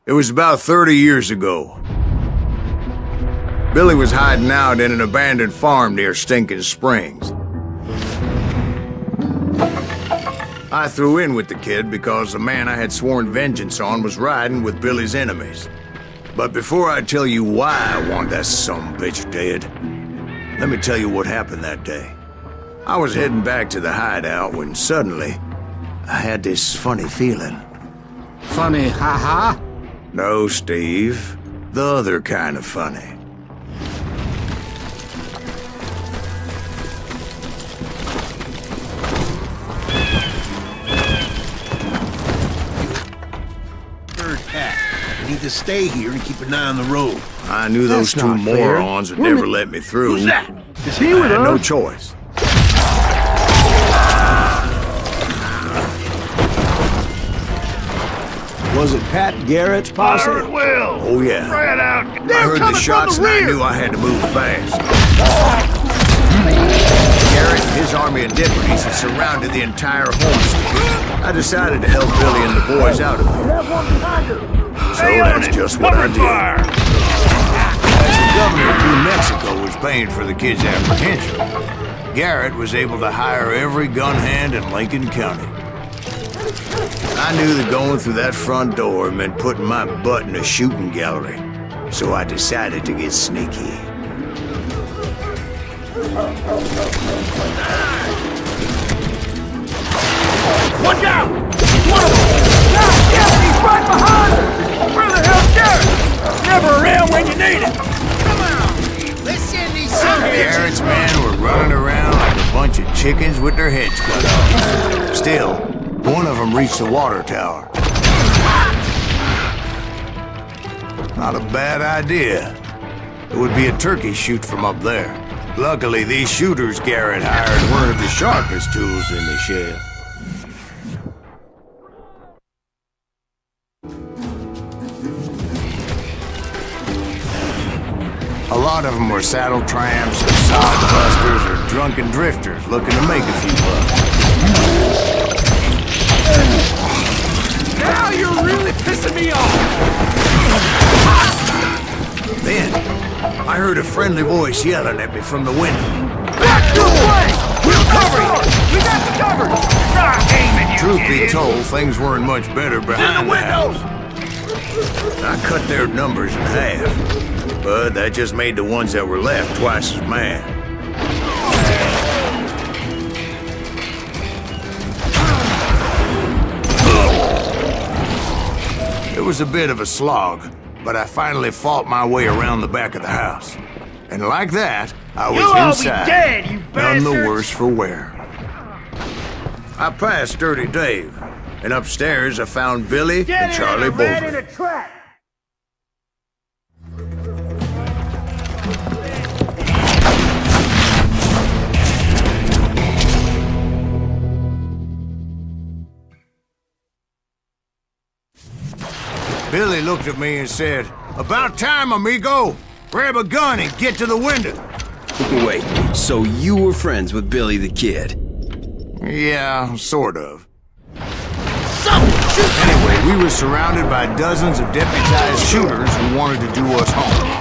It was about 30 years ago. Billy was hiding out in an abandoned farm near Stinking Springs. I threw in with the kid because the man I had sworn vengeance on was riding with Billy's enemies. But before I tell you why I want that sumbitch dead, let me tell you what happened that day. I was heading back to the hideout when suddenly I had this funny feeling. Funny, haha? No, Steve. The other kind of funny. Third pack. I need to stay here and keep an eye on the road. I knew those two morons would never let me through. Who's that? Is he with I had us? no choice. Was it Pat Garrett's posse? Oh, yeah. Spread out. I heard the shots and I knew I had to move fast. Garrett and his army of deputies had surrounded the entire homestead. I decided to help Billy and the boys out of it. So that's just what I did. As the governor of New Mexico was paying for the kids' apprehension, Garrett was able to hire every gun hand in Lincoln County. I knew that going through that front door meant putting my butt in a shooting gallery, so I decided to get sneaky. Watch out! One of them! He's right behind us! Where the hell's Garrett? Never around when you need it! Come on! Let's send these Garrett's men were running around like a bunch of chickens with their heads cut off. Still, one of them reached the water tower. Not a bad idea. It would be a turkey shoot from up there. Luckily, these shooters Garrett hired weren't the sharpest tools in the shed. A lot of them were saddle tramps, or sod busters, or drunken drifters looking to make a few bucks. Now you're really pissing me off! Then, I heard a friendly voice yelling at me from the window. Back this way! We'll cover you! We got the cover! Stop aiming, you Truth be idiot. told, things weren't much better behind the house. I cut their numbers in half, but that just made the ones that were left twice as mad. It was a bit of a slog, but I finally fought my way around the back of the house. And like that, I was You'll all be inside, dead, you none the bastards. worse for wear. I passed Dirty Dave, and upstairs I found Billy and Charlie Bolton. a trap! Billy looked at me and said, "About time, amigo! Grab a gun and get to the window." Wait, so you were friends with Billy the Kid? Yeah, sort of. Something! Anyway, we were surrounded by dozens of deputized shooters who wanted to do us home.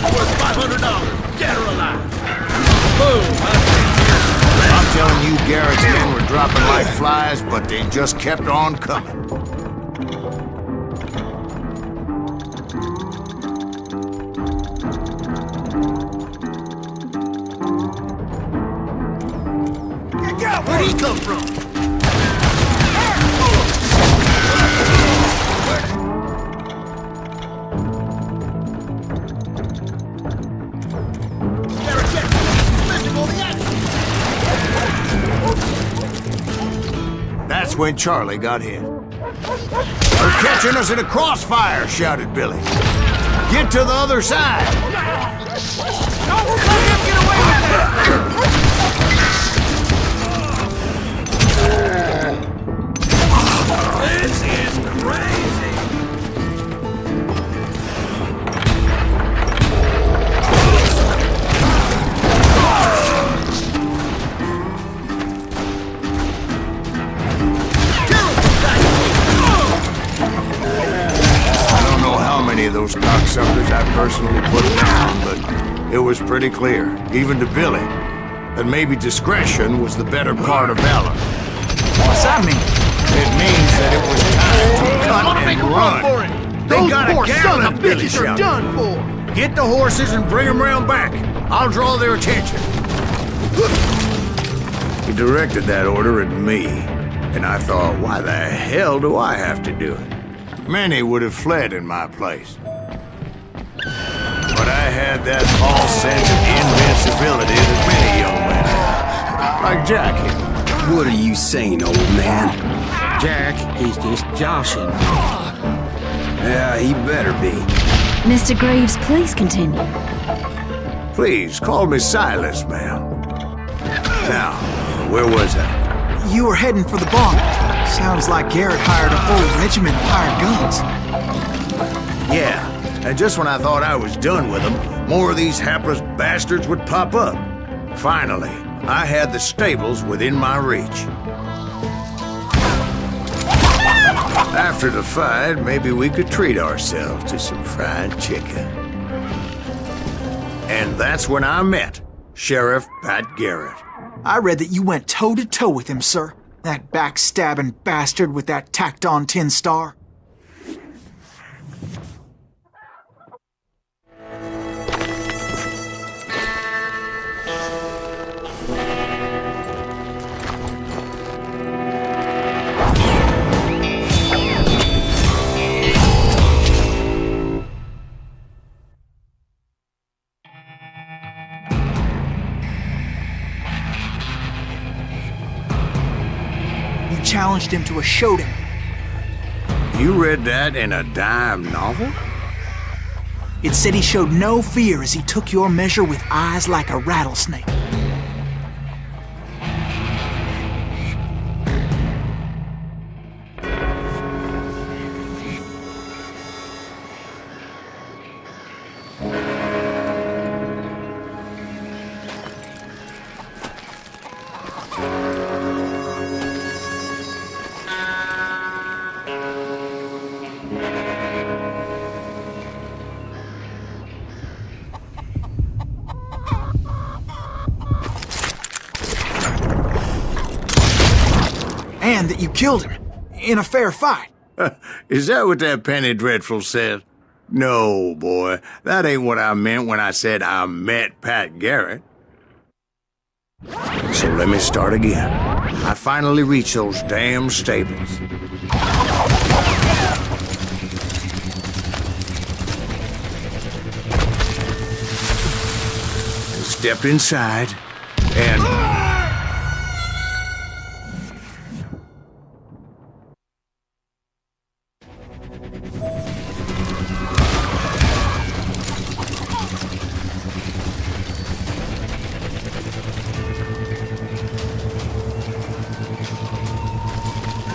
Worth $500. Dead or alive. I'm telling you, Garrett's men were dropping like flies, but they just kept on coming. Where'd he come from? That's when Charlie got hit. "They're catching us in a crossfire," shouted Billy. "Get to the other side!" Don't let him get away with that! This is crazy! I don't know how many of those cocksuckers I personally put down, but it was pretty clear, even to Billy, that maybe discretion was the better part of valor. What's that mean? It means that it was time to cut and run. They got a gallon, Billy shouted. Done for. "Get the horses and bring them round back. I'll draw their attention." He directed that order at me, and I thought, why the hell do I have to do it? Many would have fled in my place. But I had that false sense of invincibility that many young men have. Like Jack here. What are you saying, old man? Jack, he's just joshing. Yeah, he better be. Mr. Graves, please continue. Please, call me Silas, ma'am. Now, where was I? You were heading for the barn. Sounds like Garrett hired a whole regiment of hired guns. Yeah, and just when I thought I was done with them, more of these hapless bastards would pop up. Finally, I had the stables within my reach. After the fight, maybe we could treat ourselves to some fried chicken. And that's when I met Sheriff Pat Garrett. I read that you went toe-to-toe with him, sir. That backstabbing bastard with that tacked-on tin star. Challenged him to a showdown. You read that in a dime novel? It said he showed no fear as he took your measure with eyes like a rattlesnake. And that you killed him in a fair fight. Is that what that Penny Dreadful said? No, boy. That ain't what I meant when I said I met Pat Garrett. So let me start again. I finally reached those damn stables. I stepped inside, and...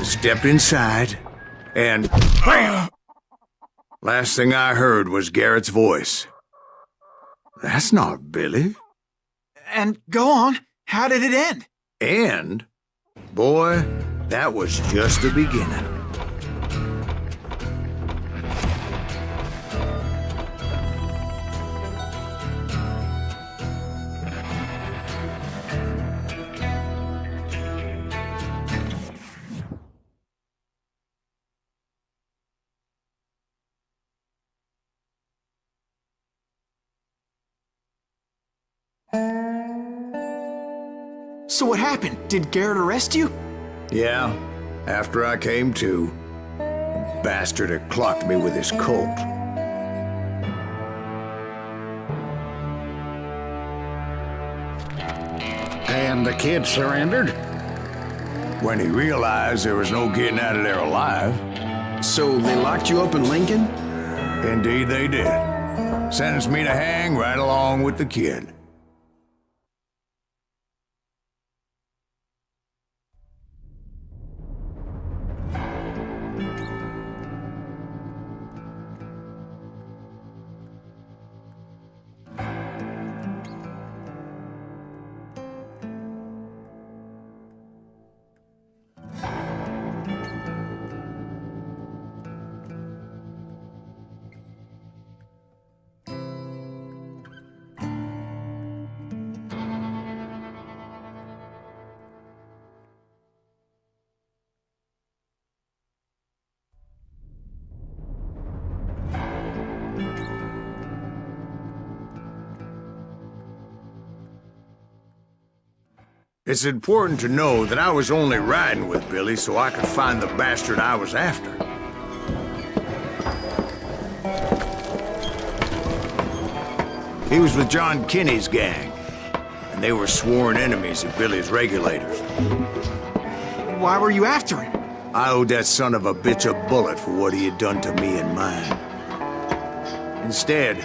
stepped inside, and BAM! Last thing I heard was Garrett's voice. "That's not Billy." And go on, how did it end? And, boy, that was just the beginning. So what happened? Did Garrett arrest you? Yeah, after I came to, the bastard had clocked me with his Colt. And the kid surrendered? When he realized there was no getting out of there alive. So they locked you up in Lincoln? Indeed they did. Sentenced me to hang right along with the kid. It's important to know that I was only riding with Billy so I could find the bastard I was after. He was with John Kinney's gang, and they were sworn enemies of Billy's regulators. Why were you after him? I owed that son of a bitch a bullet for what he had done to me and mine. Instead,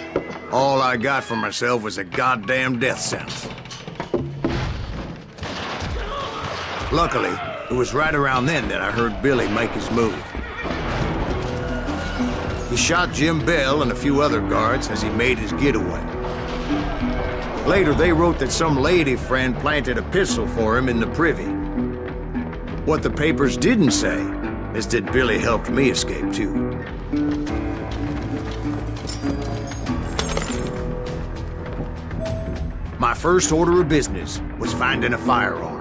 all I got for myself was a goddamn death sentence. Luckily, it was right around then that I heard Billy make his move. He shot Jim Bell and a few other guards as he made his getaway. Later, they wrote that some lady friend planted a pistol for him in the privy. What the papers didn't say is that Billy helped me escape, too. My first order of business was finding a firearm.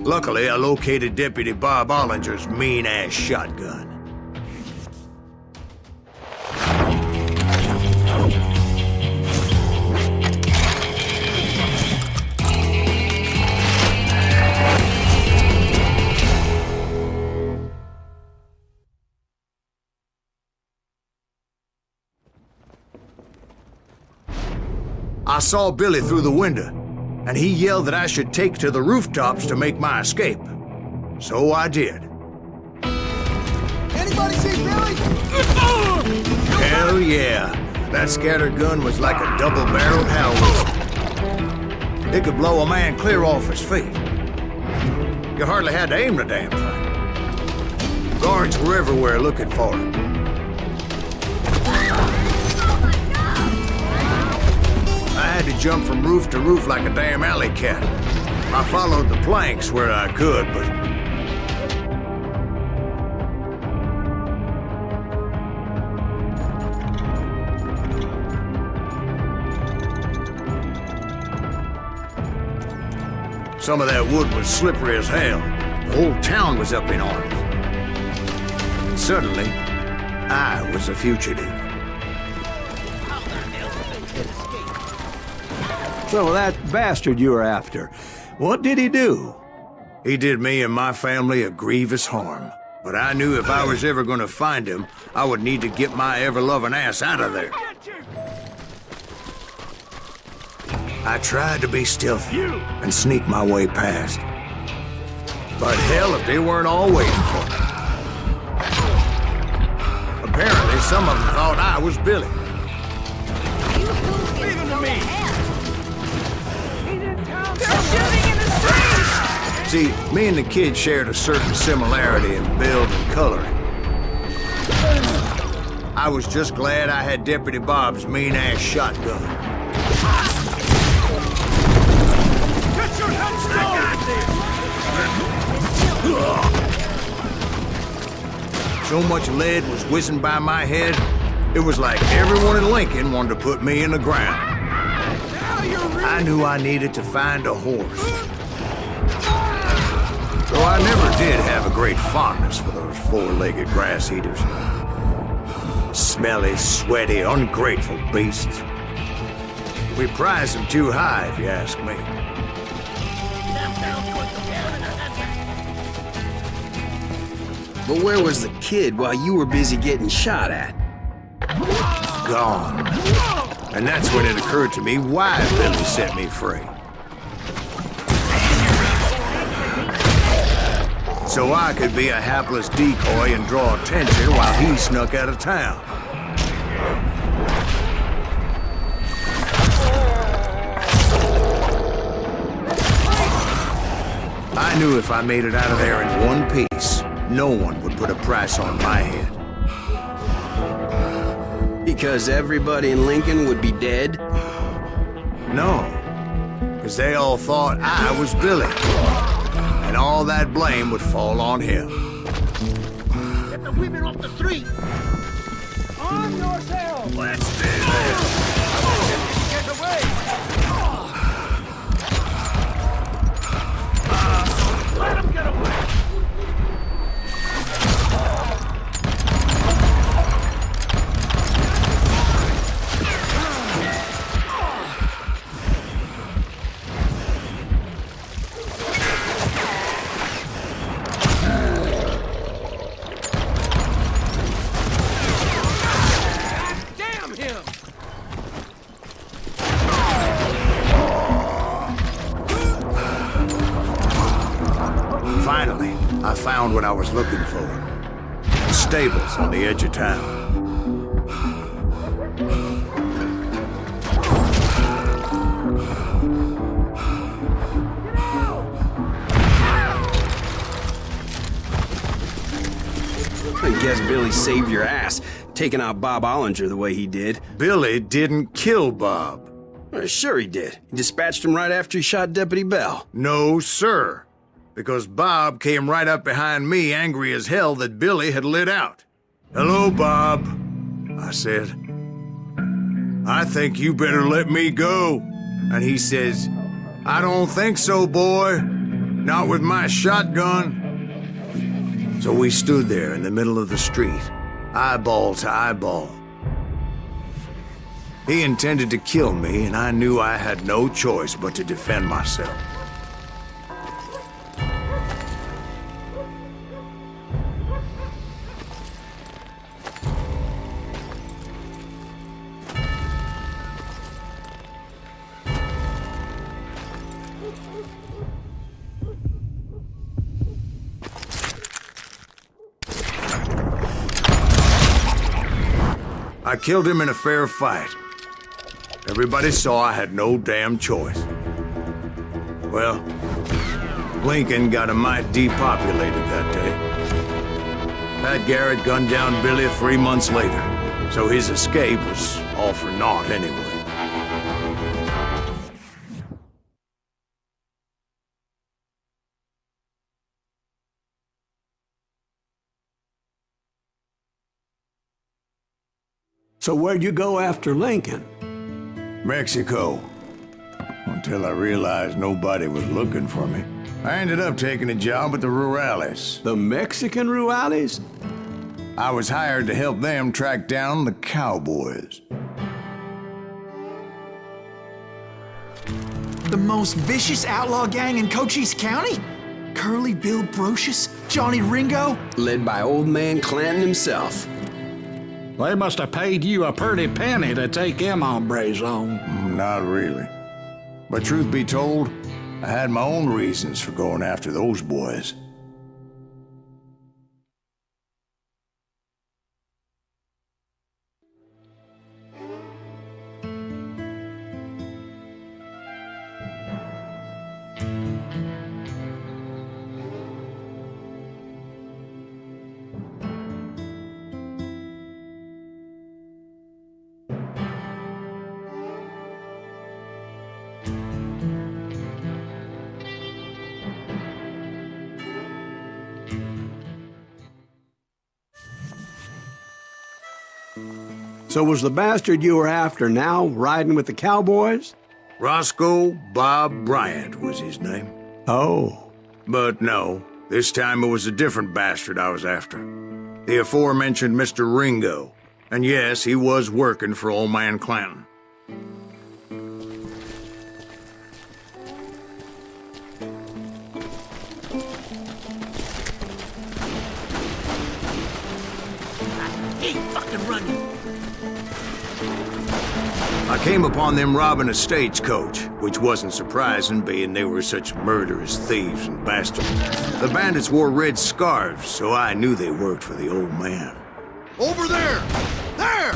Luckily, I located Deputy Bob Ollinger's mean-ass shotgun. I saw Billy through the window, and he yelled that I should take to the rooftops to make my escape. So I did. Anybody see Billy? Hell yeah. That scattered gun was like a double-barreled howitzer. It could blow a man clear off his feet. You hardly had to aim the damn thing. Guards were everywhere looking for him. I had to jump from roof to roof like a damn alley cat. I followed the planks where I could, but... some of that wood was slippery as hell. The whole town was up in arms. And suddenly, I was a fugitive. So that bastard you were after, what did he do? He did me and my family a grievous harm. But I knew if I was ever going to find him, I would need to get my ever-loving ass out of there. I tried to be stealthy and sneak my way past. But hell, if they weren't all waiting for me. Apparently, some of them thought I was Billy. Leave him to me! They're shooting in the street! See, me and the kid shared a certain similarity in build and coloring. I was just glad I had Deputy Bob's mean-ass shotgun. Get your headstone! So much lead was whizzing by my head, it was like everyone in Lincoln wanted to put me in the ground. I knew I needed to find a horse. Though I never did have a great fondness for those four-legged grass eaters. Smelly, sweaty, ungrateful beasts. We prize them too high, if you ask me. But where was the kid while you were busy getting shot at? Gone. And that's when it occurred to me why Billy set me free. So I could be a hapless decoy and draw attention while he snuck out of town. I knew if I made it out of there in one piece, no one would put a price on my head. Because everybody in Lincoln would be dead? No, because they all thought I was Billy. And all that blame would fall on him. Get the women off the street! Arm yourself! Let's do this! Get away! Let him get away! Finally, I found what I was looking for. The stables on the edge of town. I guess Billy saved your ass, taking out Bob Ollinger the way he did. Billy didn't kill Bob. Sure he did. He dispatched him right after he shot Deputy Bell. No, sir. Because Bob came right up behind me, angry as hell that Billy had lit out. "Hello, Bob," I said. "I think you better let me go." And he says, "I don't think so, boy. Not with my shotgun." So we stood there in the middle of the street, eyeball to eyeball. He intended to kill me, and I knew I had no choice but to defend myself. I killed him in a fair fight. Everybody saw I had no damn choice. Well, Lincoln got a mite depopulated that day. Pat Garrett gunned down Billy 3 months later, so his escape was all for naught anyway. So where'd you go after Lincoln? Mexico. Until I realized nobody was looking for me. I ended up taking a job at the Rurales. The Mexican Rurales? I was hired to help them track down the cowboys. The most vicious outlaw gang in Cochise County? Curly Bill Brocious? Johnny Ringo? Led by old man Clanton himself. They must have paid you a pretty penny to take them hombres on. Not really. But truth be told, I had my own reasons for going after those boys. So was the bastard you were after now riding with the cowboys? Roscoe Bob Bryant was his name. Oh. But no, this time it was a different bastard I was after. The aforementioned Mr. Ringo. And yes, he was working for old man Clanton. I came upon them robbing a stagecoach, which wasn't surprising, being they were such murderous thieves and bastards. The bandits wore red scarves, so I knew they worked for the old man. Over there! There!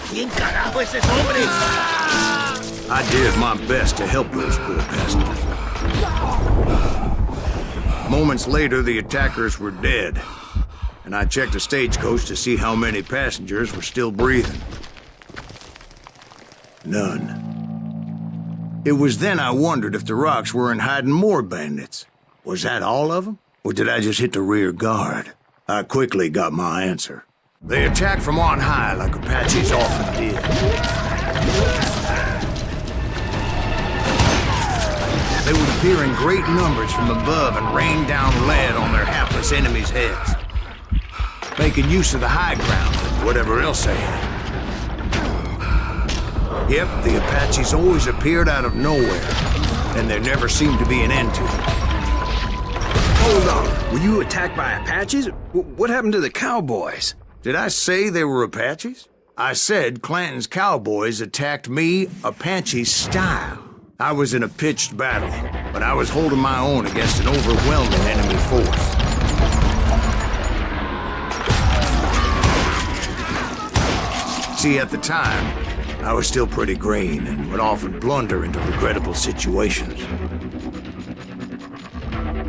¿Quién carajo es ese hombre? I did my best to help those poor passengers. Moments later, the attackers were dead, and I checked the stagecoach to see how many passengers were still breathing. None. It was then I wondered if the rocks weren't hiding more bandits. Was that all of them? Or did I just hit the rear guard? I quickly got my answer. They attacked from on high like Apaches often did. They would appear in great numbers from above and rain down lead on their hapless enemies' heads, making use of the high ground and whatever else they had. Yep, the Apaches always appeared out of nowhere, and there never seemed to be an end to them. Hold on. Were you attacked by Apaches? What happened to the cowboys? Did I say they were Apaches? I said Clanton's cowboys attacked me Apache style. I was in a pitched battle, but I was holding my own against an overwhelming enemy force. See, at the time, I was still pretty green and would often blunder into regrettable situations.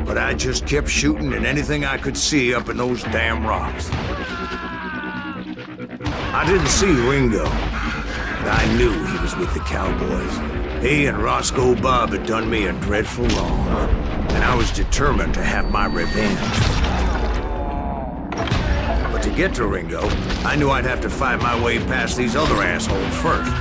But I just kept shooting at anything I could see up in those damn rocks. I didn't see Ringo, but I knew he was with the cowboys. He and Roscoe Bob had done me a dreadful wrong, and I was determined to have my revenge. But to get to Ringo, I knew I'd have to fight my way past these other assholes first.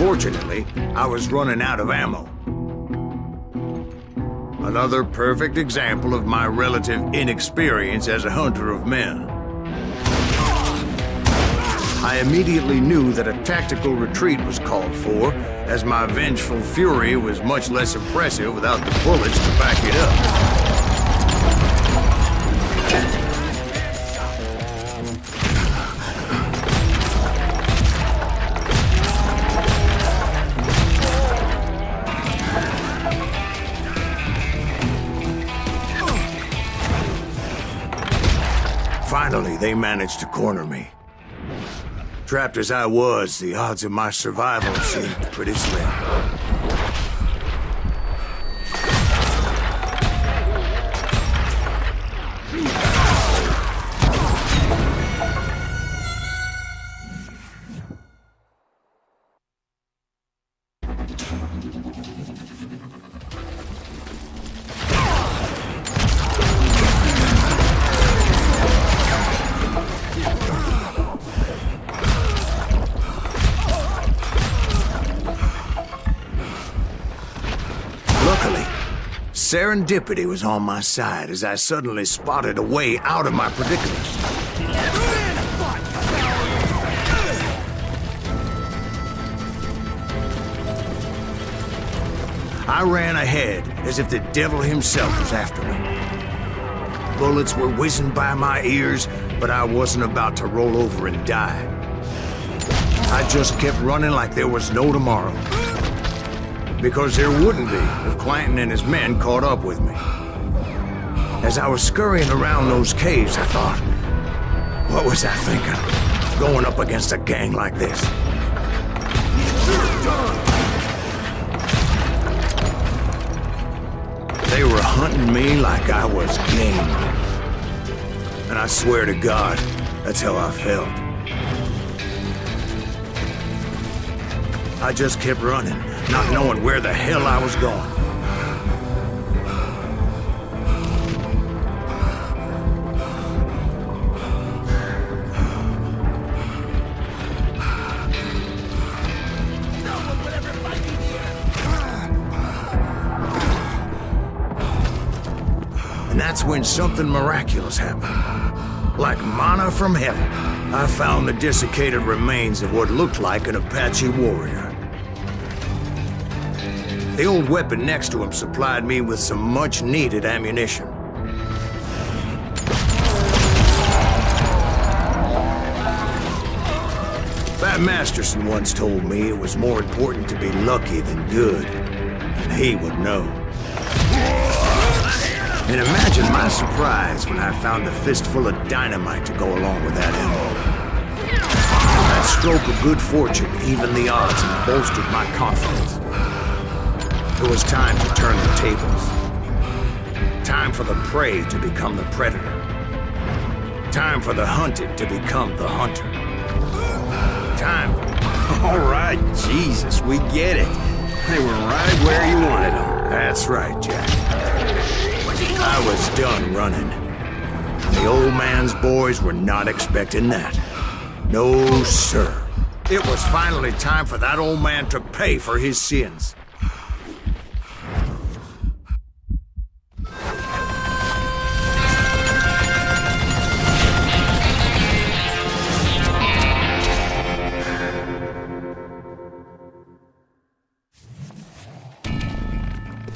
Unfortunately, I was running out of ammo. Another perfect example of my relative inexperience as a hunter of men. I immediately knew that a tactical retreat was called for, as my vengeful fury was much less impressive without the bullets to back it up. Finally, they managed to corner me. Trapped as I was, the odds of my survival seemed pretty slim. Luckily, serendipity was on my side as I suddenly spotted a way out of my predicament. I ran ahead as if the devil himself was after me. Bullets were whizzing by my ears, but I wasn't about to roll over and die. I just kept running like there was no tomorrow. Because there wouldn't be if Clanton and his men caught up with me. As I was scurrying around those caves, I thought, what was I thinking? Going up against a gang like this? They were hunting me like I was game. And I swear to God, that's how I felt. I just kept running, not knowing where the hell I was going. And that's when something miraculous happened. Like manna from heaven, I found the desiccated remains of what looked like an Apache warrior. The old weapon next to him supplied me with some much-needed ammunition. Pat Masterson once told me it was more important to be lucky than good, and he would know. And imagine my surprise when I found a fistful of dynamite to go along with that ammo. That stroke of good fortune evened the odds and bolstered my confidence. It was time to turn the tables. Time for the prey to become the predator. Time for the hunted to become the hunter. Time. All right, Jesus, we get it. They were right where you wanted them. That's right, Jack. I was done running. And the old man's boys were not expecting that. No, sir. It was finally time for that old man to pay for his sins.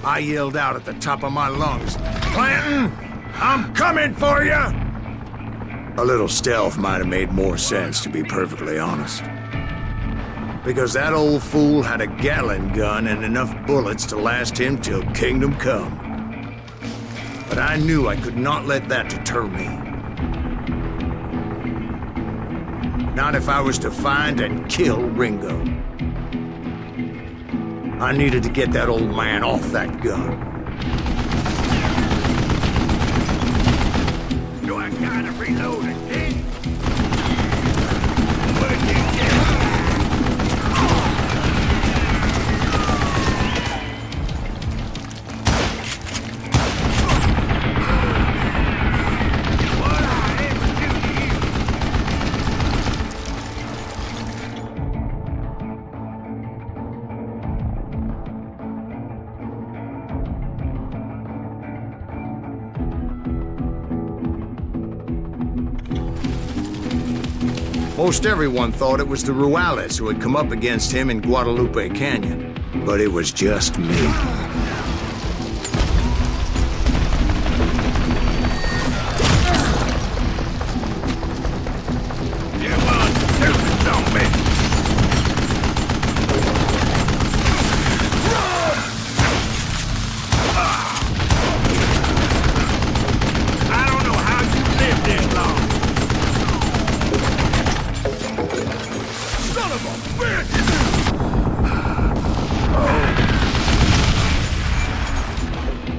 I yelled out at the top of my lungs, "Clanton, I'm coming for you!" A little stealth might have made more sense, to be perfectly honest. Because that old fool had a Gatling gun and enough bullets to last him till kingdom come. But I knew I could not let that deter me. Not if I was to find and kill Ringo. I needed to get that old man off that gun. Do I gotta reload it, kid? Where'd you get Most everyone thought it was the Juarez who had come up against him in Guadalupe Canyon, but it was just me.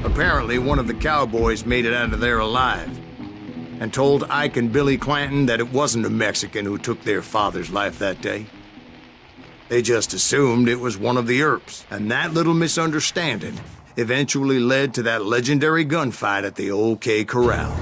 Apparently, one of the cowboys made it out of there alive and told Ike and Billy Clanton that it wasn't a Mexican who took their father's life that day. They just assumed it was one of the Earps, and that little misunderstanding eventually led to that legendary gunfight at the OK Corral.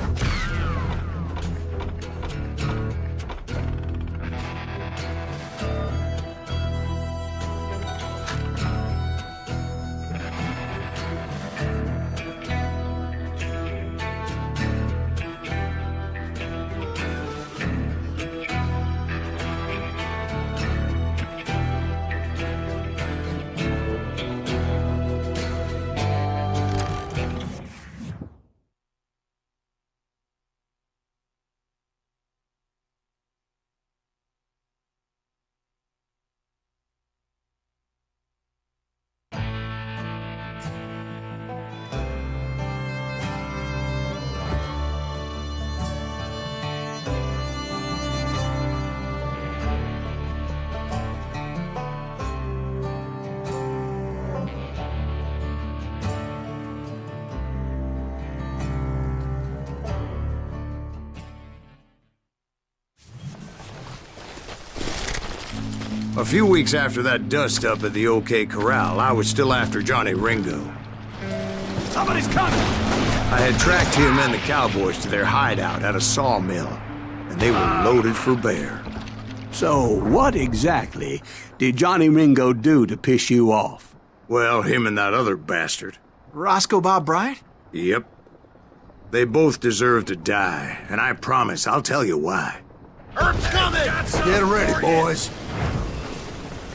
A few weeks after that dust-up at the OK Corral, I was still after Johnny Ringo. Somebody's coming! I had tracked him and the cowboys to their hideout at a sawmill, and they were loaded for bear. So, what exactly did Johnny Ringo do to piss you off? Well, him and that other bastard. Roscoe Bob Bryant? Yep. They both deserve to die, and I promise I'll tell you why. Earth's coming! Get ready, boys.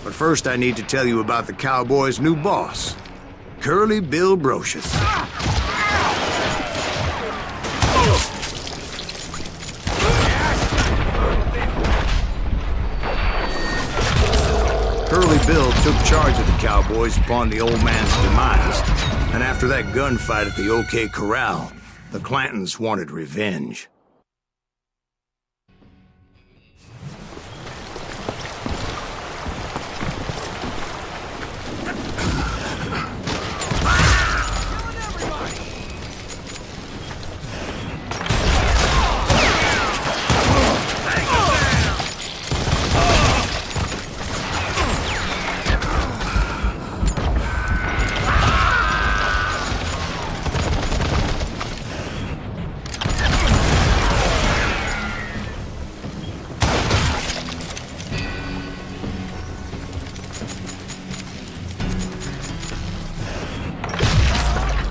But first I need to tell you about the cowboys' new boss, Curly Bill Brocious. Curly Bill took charge of the cowboys upon the old man's demise, and after that gunfight at the OK Corral, the Clantons wanted revenge.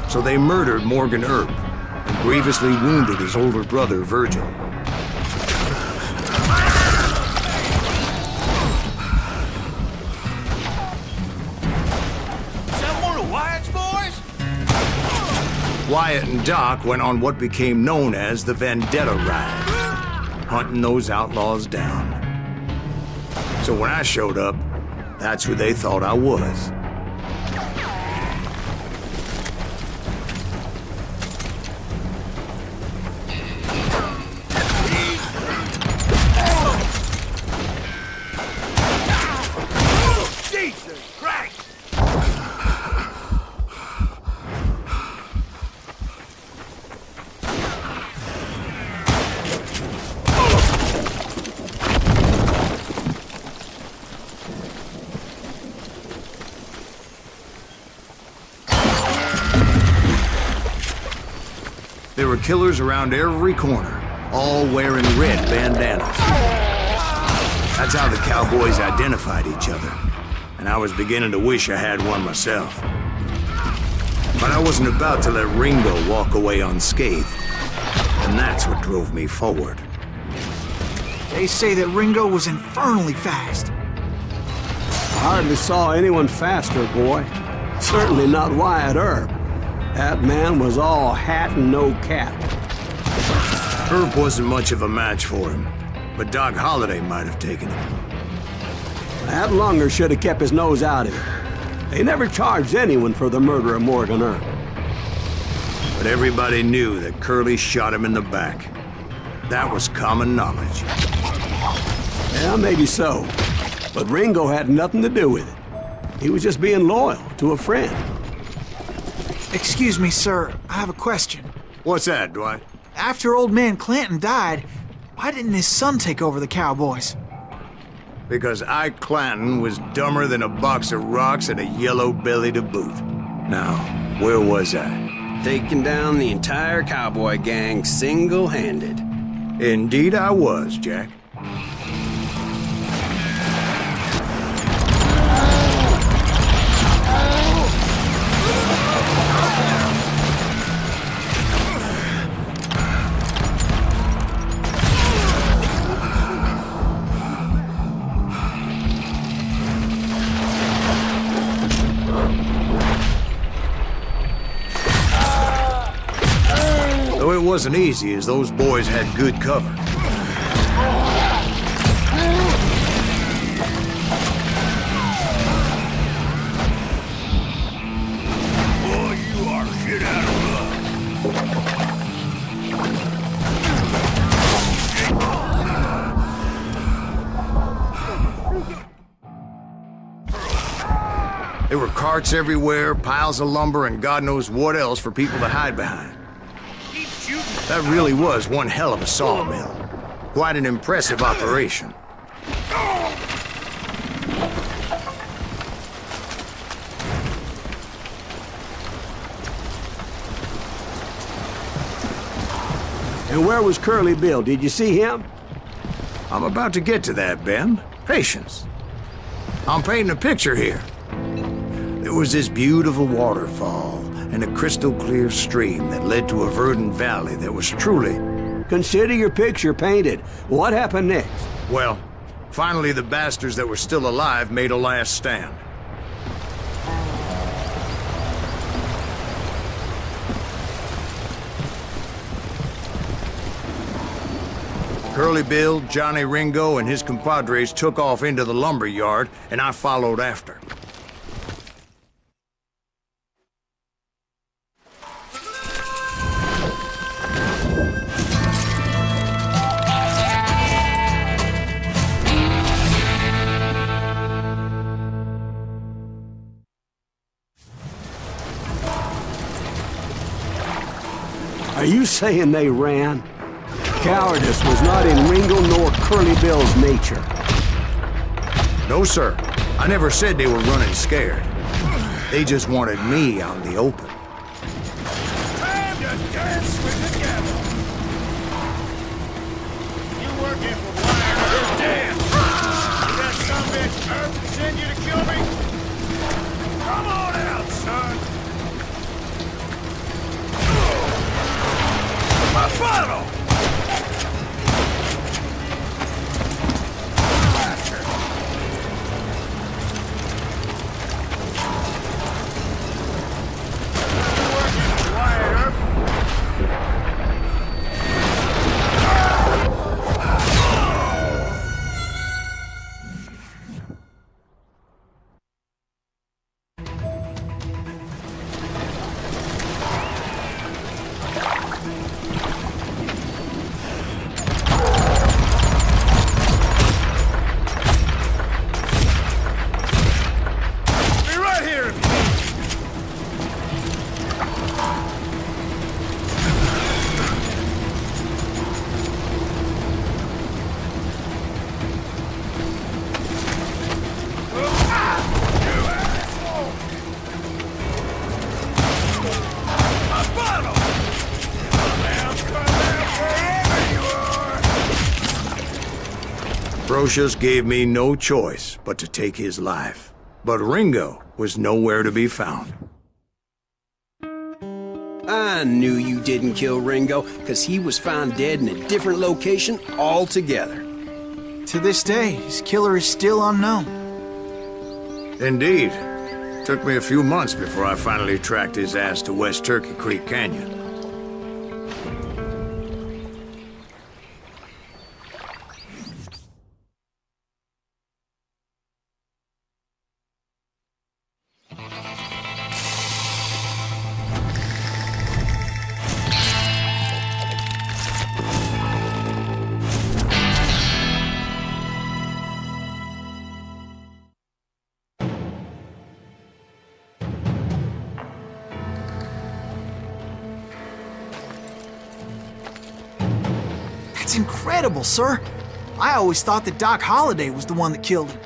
So they murdered Morgan Earp and grievously wounded his older brother, Virgil. Is that one of Wyatt's boys? Wyatt and Doc went on what became known as the Vendetta Ride, hunting those outlaws down. So when I showed up, that's who they thought I was. There were killers around every corner, all wearing red bandanas. That's how the cowboys identified each other, and I was beginning to wish I had one myself. But I wasn't about to let Ringo walk away unscathed, and that's what drove me forward. They say that Ringo was infernally fast. I hardly saw anyone faster, boy. Certainly not Wyatt Earp. That man was all hat and no cap. Earp wasn't much of a match for him, but Doc Holliday might have taken him. That Lunger should have kept his nose out of it. They never charged anyone for the murder of Morgan Earp. But everybody knew that Curly shot him in the back. That was common knowledge. Yeah, maybe so. But Ringo had nothing to do with it. He was just being loyal to a friend. Excuse me, sir. I have a question. What's that, Dwight? After old man Clanton died, why didn't his son take over the Cowboys? Because Ike Clanton was dumber than a box of rocks and a yellow belly to boot. Now, where was I? Taking down the entire cowboy gang single-handed. Indeed I was, Jack. Though it wasn't easy, as those boys had good cover. Boy, you are shit out of There were carts everywhere, piles of lumber, and God knows what else for people to hide behind. That really was one hell of a sawmill. Quite an impressive operation. And where was Curly Bill? Did you see him? I'm about to get to that, Ben. Patience. I'm painting a picture here. There was this beautiful waterfall and a crystal clear stream that led to a verdant valley that was truly... Consider your picture painted. What happened next? Well, finally the bastards that were still alive made a last stand. Curly Bill, Johnny Ringo, and his compadres took off into the lumber yard, and I followed after. Are you saying they ran? Cowardice was not in Ringo nor Curly Bill's nature. No, sir. I never said they were running scared. They just wanted me out in the open. time to dance with the devil. You working for Wyatt Earp? Damn! Did that sumbitch Earp send you to kill me? Come on out, son! My bottle! Brocious gave me no choice but to take his life. But Ringo was nowhere to be found. I knew you didn't kill Ringo, because he was found dead in a different location altogether. To this day, his killer is still unknown. Indeed. Took me a few months before I finally tracked his ass to West Turkey Creek Canyon. That's incredible, sir. I always thought that Doc Holliday was the one that killed him.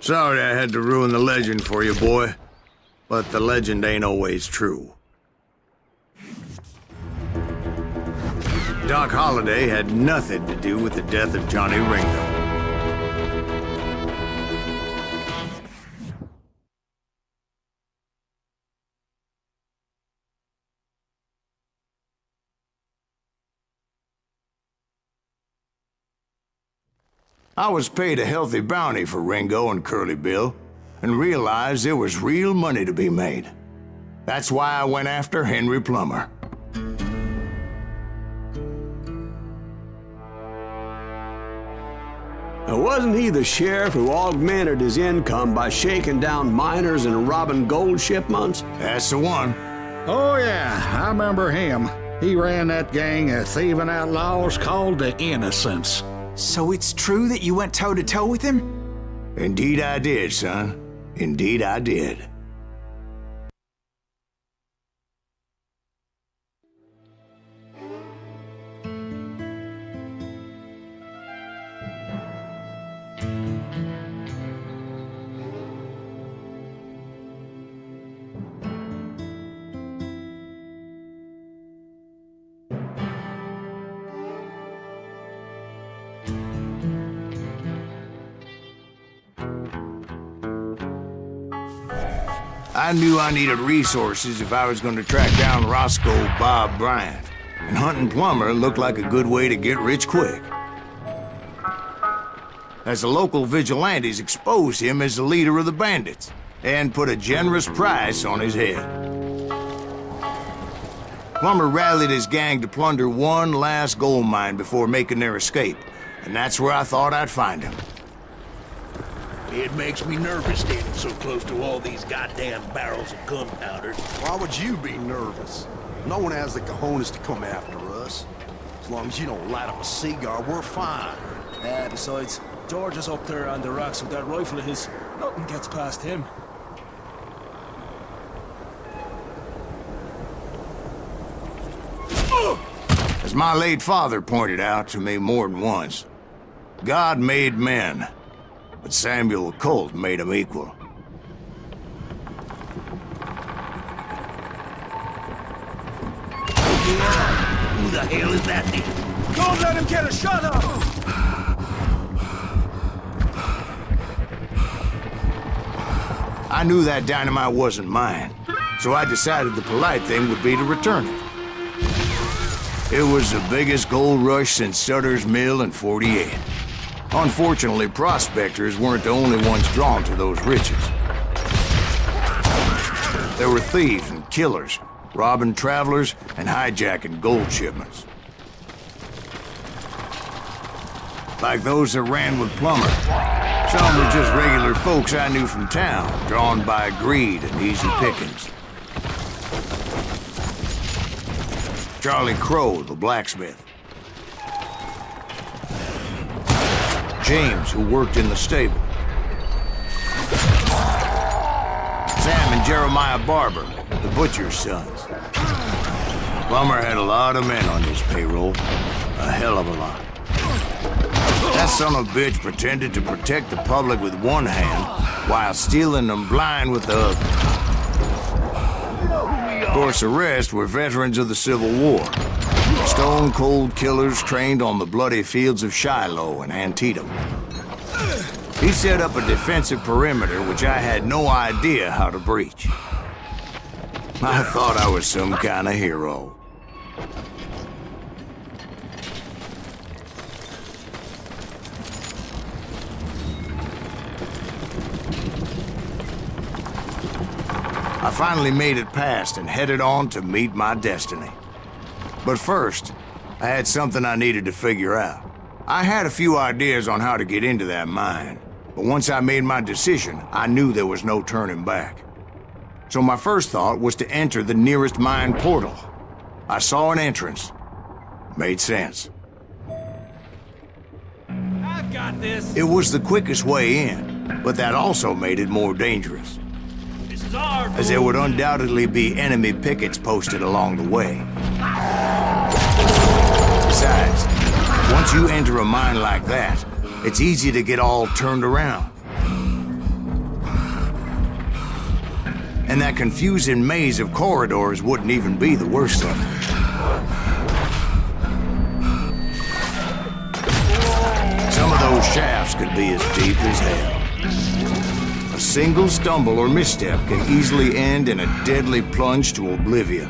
Sorry I had to ruin the legend for you, boy. But the legend ain't always true. Doc Holliday had nothing to do with the death of Johnny Ringo. I was paid a healthy bounty for Ringo and Curly Bill, and realized there was real money to be made. That's why I went after Henry Plummer. Now, wasn't he the sheriff who augmented his income by shaking down miners and robbing gold shipments? That's the one. Oh, yeah, I remember him. He ran that gang of thieving outlaws called the Innocents. So it's true that you went toe-to-toe with him? Indeed I did, son. Indeed I did. I knew I needed resources if I was going to track down Roscoe Bob Bryant, and hunting Plummer looked like a good way to get rich quick. As the local vigilantes exposed him as the leader of the bandits, and put a generous price on his head. Plummer rallied his gang to plunder one last gold mine before making their escape, and that's where I thought I'd find him. It makes me nervous standing so close to all these goddamn barrels of gunpowder. Why would you be nervous? No one has the cojones to come after us. As long as you don't light up a cigar, we're fine. Besides, George is up there on the rocks with that rifle of his. Nothing gets past him. As my late father pointed out to me more than once, God made men, but Samuel Colt made them equal. Who the hell is that thing? Don't let him get a shot off! I knew that dynamite wasn't mine, so I decided the polite thing would be to return it. It was the biggest gold rush since Sutter's Mill in '48. Unfortunately, prospectors weren't the only ones drawn to those riches. There were thieves and killers, robbing travelers and hijacking gold shipments. Like those that ran with Plummer. Some were just regular folks I knew from town, drawn by greed and easy pickings. Charlie Crow, the blacksmith. James, who worked in the stable. Sam and Jeremiah Barber, the butcher's sons. Plummer had a lot of men on his payroll. A hell of a lot. That son of a bitch pretended to protect the public with one hand while stealing them blind with the other. Of course, the rest were veterans of the Civil War. Stone-cold killers trained on the bloody fields of Shiloh and Antietam. He set up a defensive perimeter which I had no idea how to breach. I thought I was some kind of hero. I finally made it past and headed on to meet my destiny. But first, I had something I needed to figure out. I had a few ideas on how to get into that mine, but once I made my decision, I knew there was no turning back. So my first thought was to enter the nearest mine portal. I saw an entrance. Made sense. I've got this. It was the quickest way in, but that also made it more dangerous, This is our as there would undoubtedly be enemy pickets posted along the way. Besides, once you enter a mine like that, it's easy to get all turned around. And that confusing maze of corridors wouldn't even be the worst of it. Some of those shafts could be as deep as hell. A single stumble or misstep can easily end in a deadly plunge to oblivion.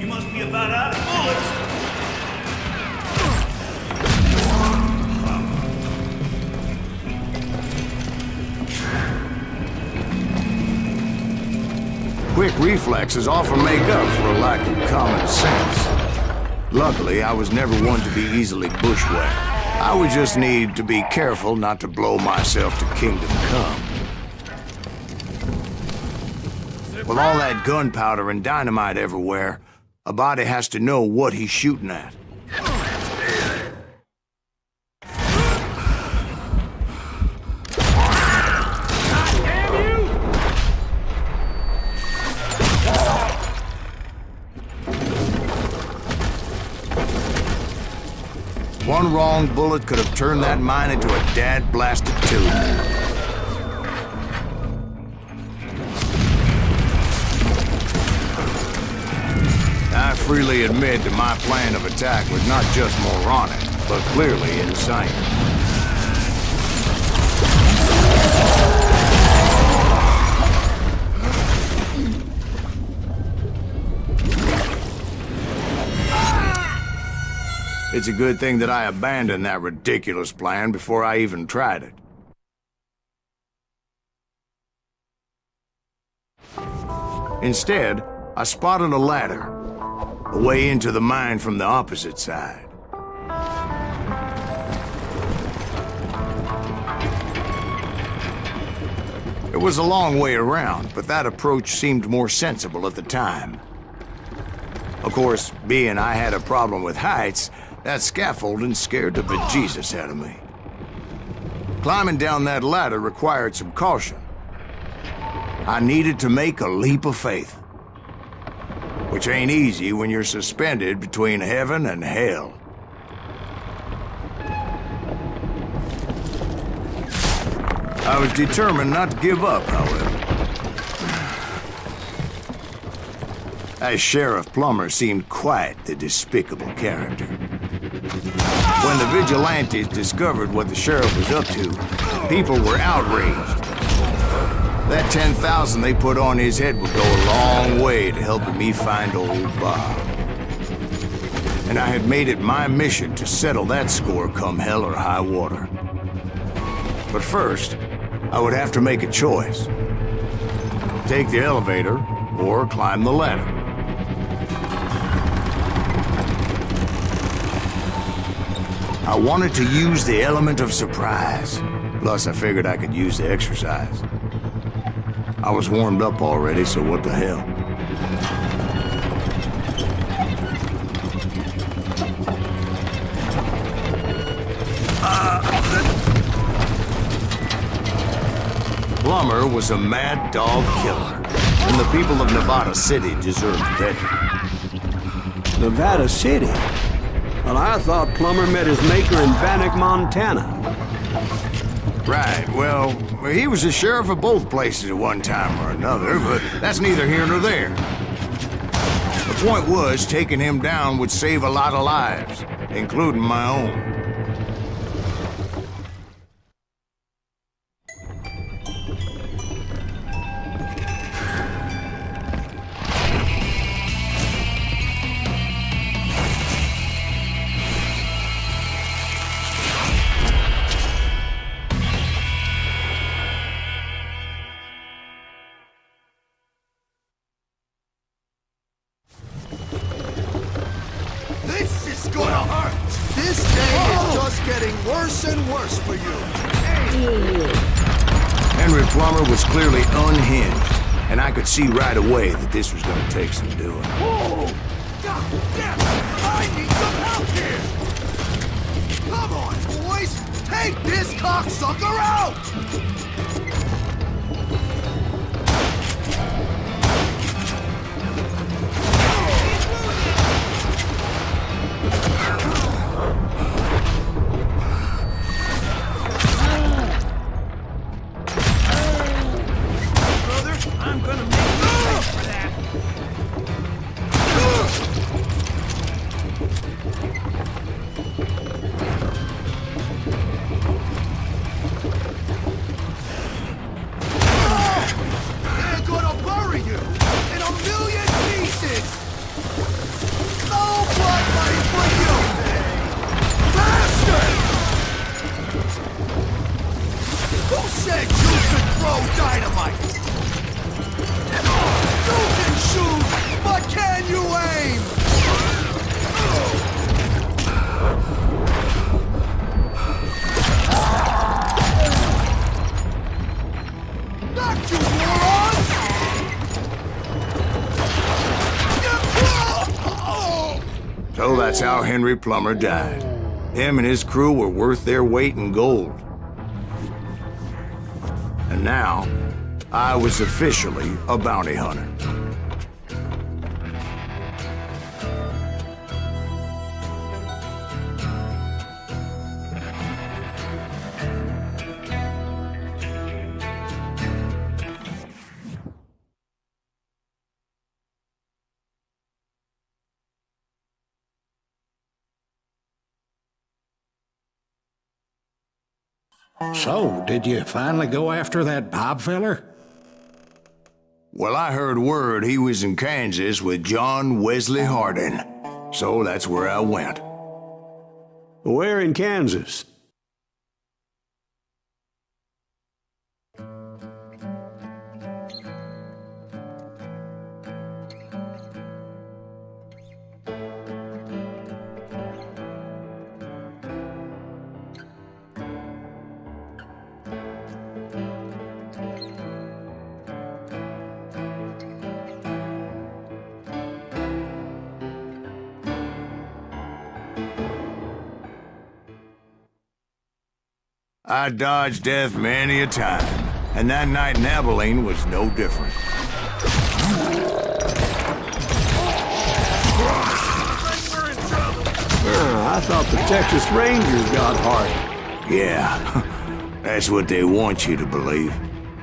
You must be about out of bullets. Quick reflexes often make up for a lack of common sense. Luckily, I was never one to be easily bushwhacked. I would just need to be careful not to blow myself to kingdom come. With all that gunpowder and dynamite everywhere, a body has to know what he's shooting at. One wrong bullet could have turned that mine into a dad-blasted tube. I freely admit that my plan of attack was not just moronic, but clearly insane. It's a good thing that I abandoned that ridiculous plan before I even tried it. Instead, I spotted a ladder, a way into the mine from the opposite side. It was a long way around, but that approach seemed more sensible at the time. Of course, being I had a problem with heights, that scaffolding scared the bejesus out of me. Climbing down that ladder required some caution. I needed to make a leap of faith, which ain't easy when you're suspended between heaven and hell. I was determined not to give up, however. As Sheriff Plummer seemed quite the despicable character. When the vigilantes discovered what the sheriff was up to, people were outraged. That 10,000 they put on his head would go a long way to helping me find old Bob. And I had made it my mission to settle that score come hell or high water. But first, I would have to make a choice. Take the elevator or climb the ladder. I wanted to use the element of surprise. Plus, I figured I could use the exercise. I was warmed up already, so what the hell? Plummer was a mad dog killer, and the people of Nevada City deserved better. Nevada City? Well, I thought Plummer met his maker in Bannock, Montana. Right, well, he was the sheriff of both places at one time or another, but that's neither here nor there. The point was, taking him down would save a lot of lives, including my own. This is gonna hurt! This day is just getting worse and worse for you. Henry Plummer was clearly unhinged, and I could see right away that this was gonna take some doing. Whoa! God damn it! I need some help here! Come on, boys! Take this cocksucker out! I'm gonna make you pay for that. They're gonna bury you in a million pieces! No blood money for you! Bastard! Who said you could throw dynamite? You can shoot, but can you aim? Not you, morons! So that's how Henry Plummer died. Him and his crew were worth their weight in gold. And now, I was officially a bounty hunter. So, did you finally go after that Bob feller? Well, I heard word he was in Kansas with John Wesley Hardin. So that's where I went. Where in Kansas? I dodged death many a time, and that night in Abilene was no different. I thought the Texas Rangers got hard. Yeah, that's what they want you to believe.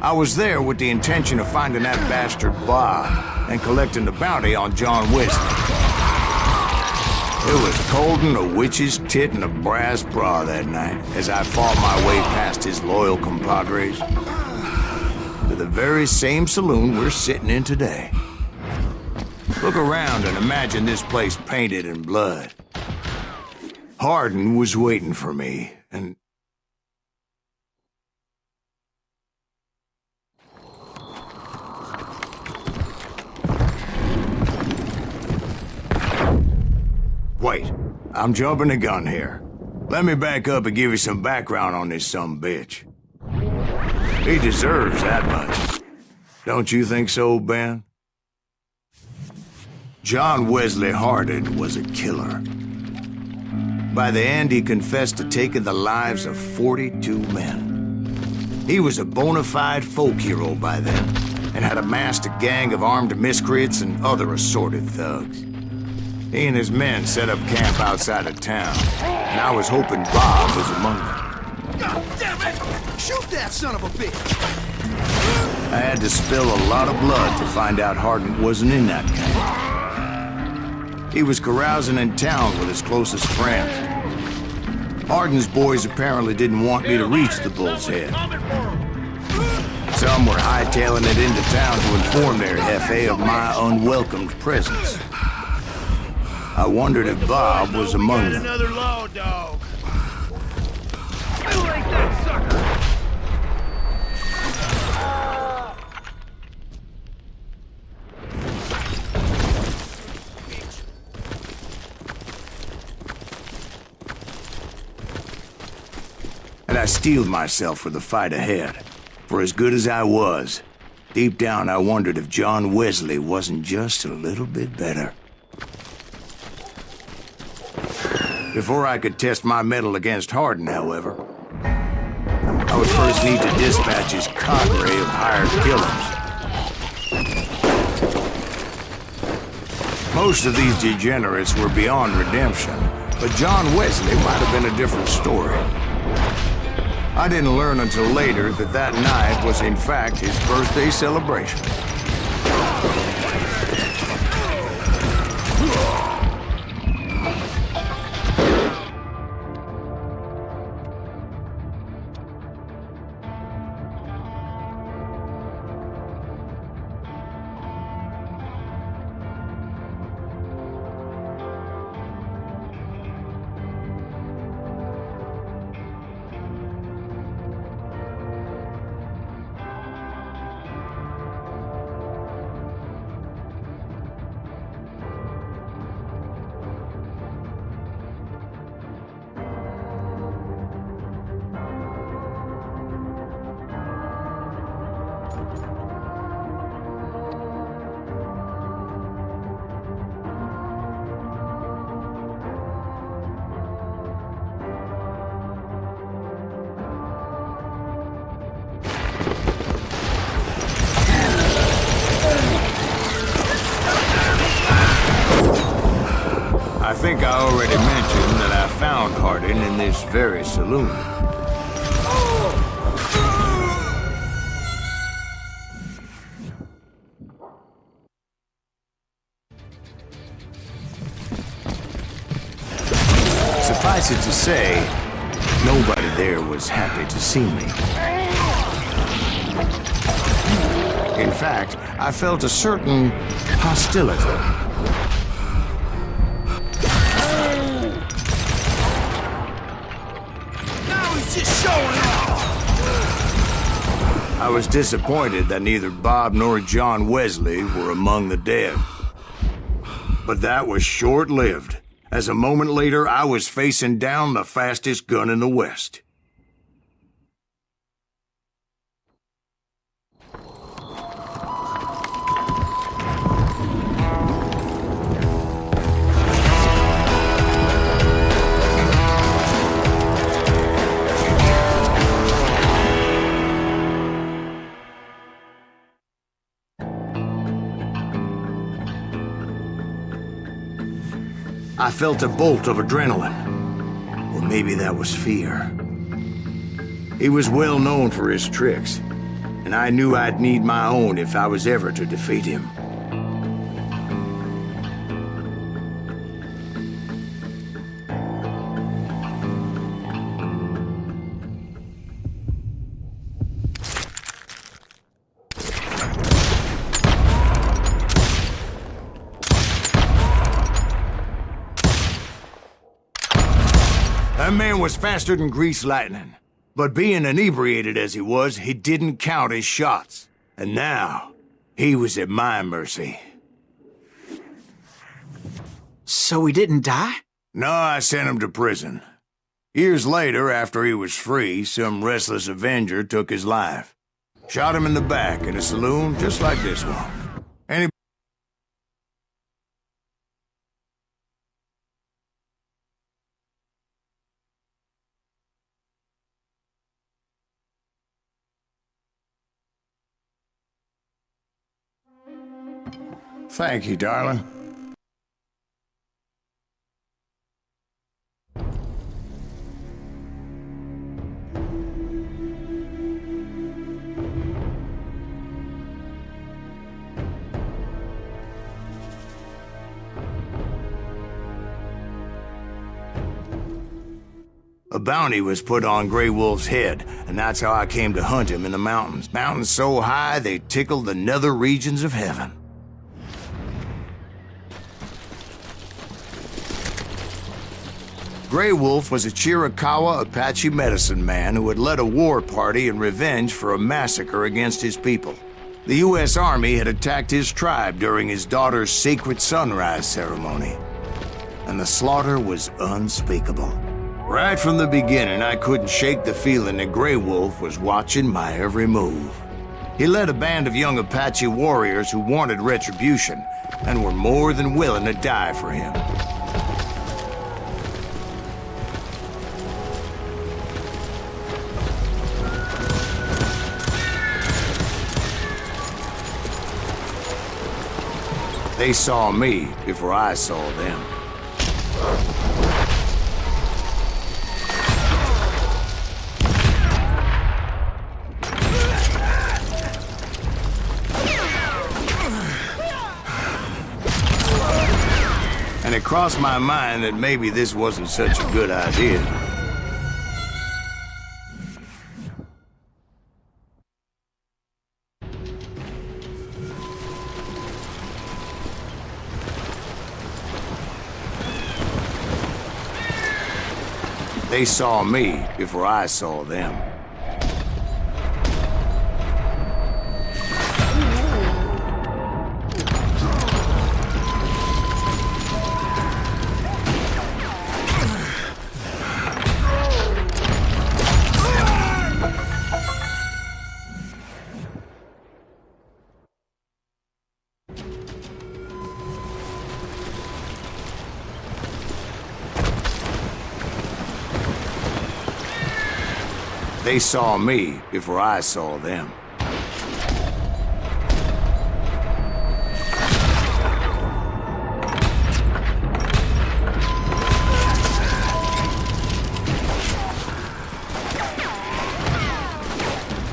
I was there with the intention of finding that bastard Bob and collecting the bounty on John Wesley. It was cold and a witch's tit and a brass bra that night as I fought my way past his loyal compadres to the very same saloon we're sitting in today. Look around and imagine this place painted in blood. Hardin was waiting for me, and wait, I'm jumping the gun here. Let me back up and give you some background on this sumbitch. He deserves that much. Don't you think so, Ben? John Wesley Hardin was a killer. By the end, he confessed to taking the lives of 42 men. He was a bona fide folk hero by then, and had amassed a gang of armed miscreants and other assorted thugs. He and his men set up camp outside of town, and I was hoping Bob was among them. God damn it! Shoot that son of a bitch! I had to spill a lot of blood to find out Hardin wasn't in that gang. He was carousing in town with his closest friends. Hardin's boys apparently didn't want me to reach the Bull's Head. Some were hightailing it into town to inform their Hefe of my unwelcomed presence. I wondered if Bob was among them. Another law dog. Mutilate that sucker! And I steeled myself for the fight ahead. For as good as I was, deep down I wondered if John Wesley wasn't just a little bit better. Before I could test my mettle against Hardin, however, I would first need to dispatch his cadre of hired killers. Most of these degenerates were beyond redemption, but John Wesley might have been a different story. I didn't learn until later that that night was in fact his birthday celebration. I think I already mentioned that I found Hardin in this very saloon. Suffice it to say, nobody there was happy to see me. In fact, I felt a certain hostility. I was disappointed that neither Bob nor John Wesley were among the dead. But that was short-lived, as a moment later I was facing down the fastest gun in the West. I felt a bolt of adrenaline. Or maybe that was fear. He was well known for his tricks, and I knew I'd need my own if I was ever to defeat him. That man was faster than greased lightning. But being inebriated as he was, he didn't count his shots. And now, he was at my mercy. So he didn't die? No, I sent him to prison. Years later, after he was free, some restless avenger took his life. Shot him in the back in a saloon just like this one. And he Thank you, darling. A bounty was put on Grey Wolf's head, and that's how I came to hunt him in the mountains. Mountains so high they tickled the nether regions of heaven. Grey Wolf was a Chiricahua Apache medicine man who had led a war party in revenge for a massacre against his people. The U.S. Army had attacked his tribe during his daughter's sacred sunrise ceremony, and the slaughter was unspeakable. Right from the beginning, I couldn't shake the feeling that Grey Wolf was watching my every move. He led a band of young Apache warriors who wanted retribution and were more than willing to die for him. They saw me before I saw them. And it crossed my mind that maybe this wasn't such a good idea. They saw me before I saw them. They saw me before I saw them.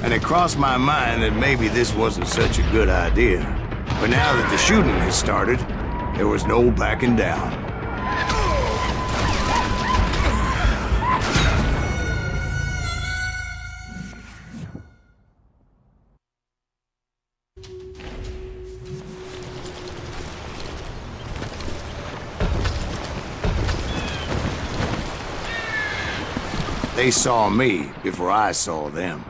And it crossed my mind that maybe this wasn't such a good idea. But now that the shooting had started, there was no backing down. They saw me before I saw them.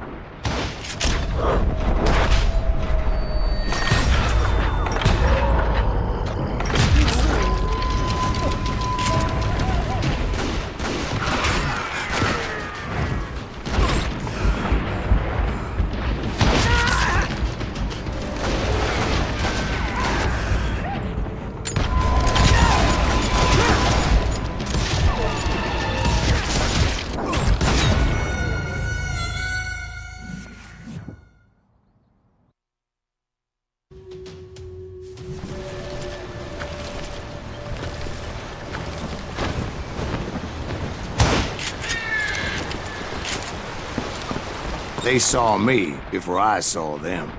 They saw me before I saw them.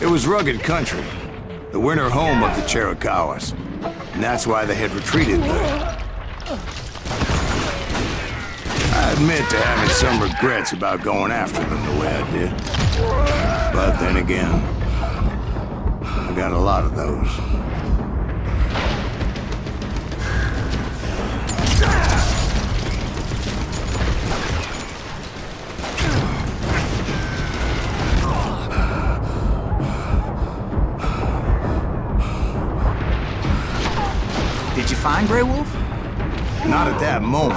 It was rugged country, the winter home of the Chiricahuas, and that's why they had retreated there. I admit to having some regrets about going after them the way I did. But then again, I got a lot of those. find Grey Wolf? Not at that moment,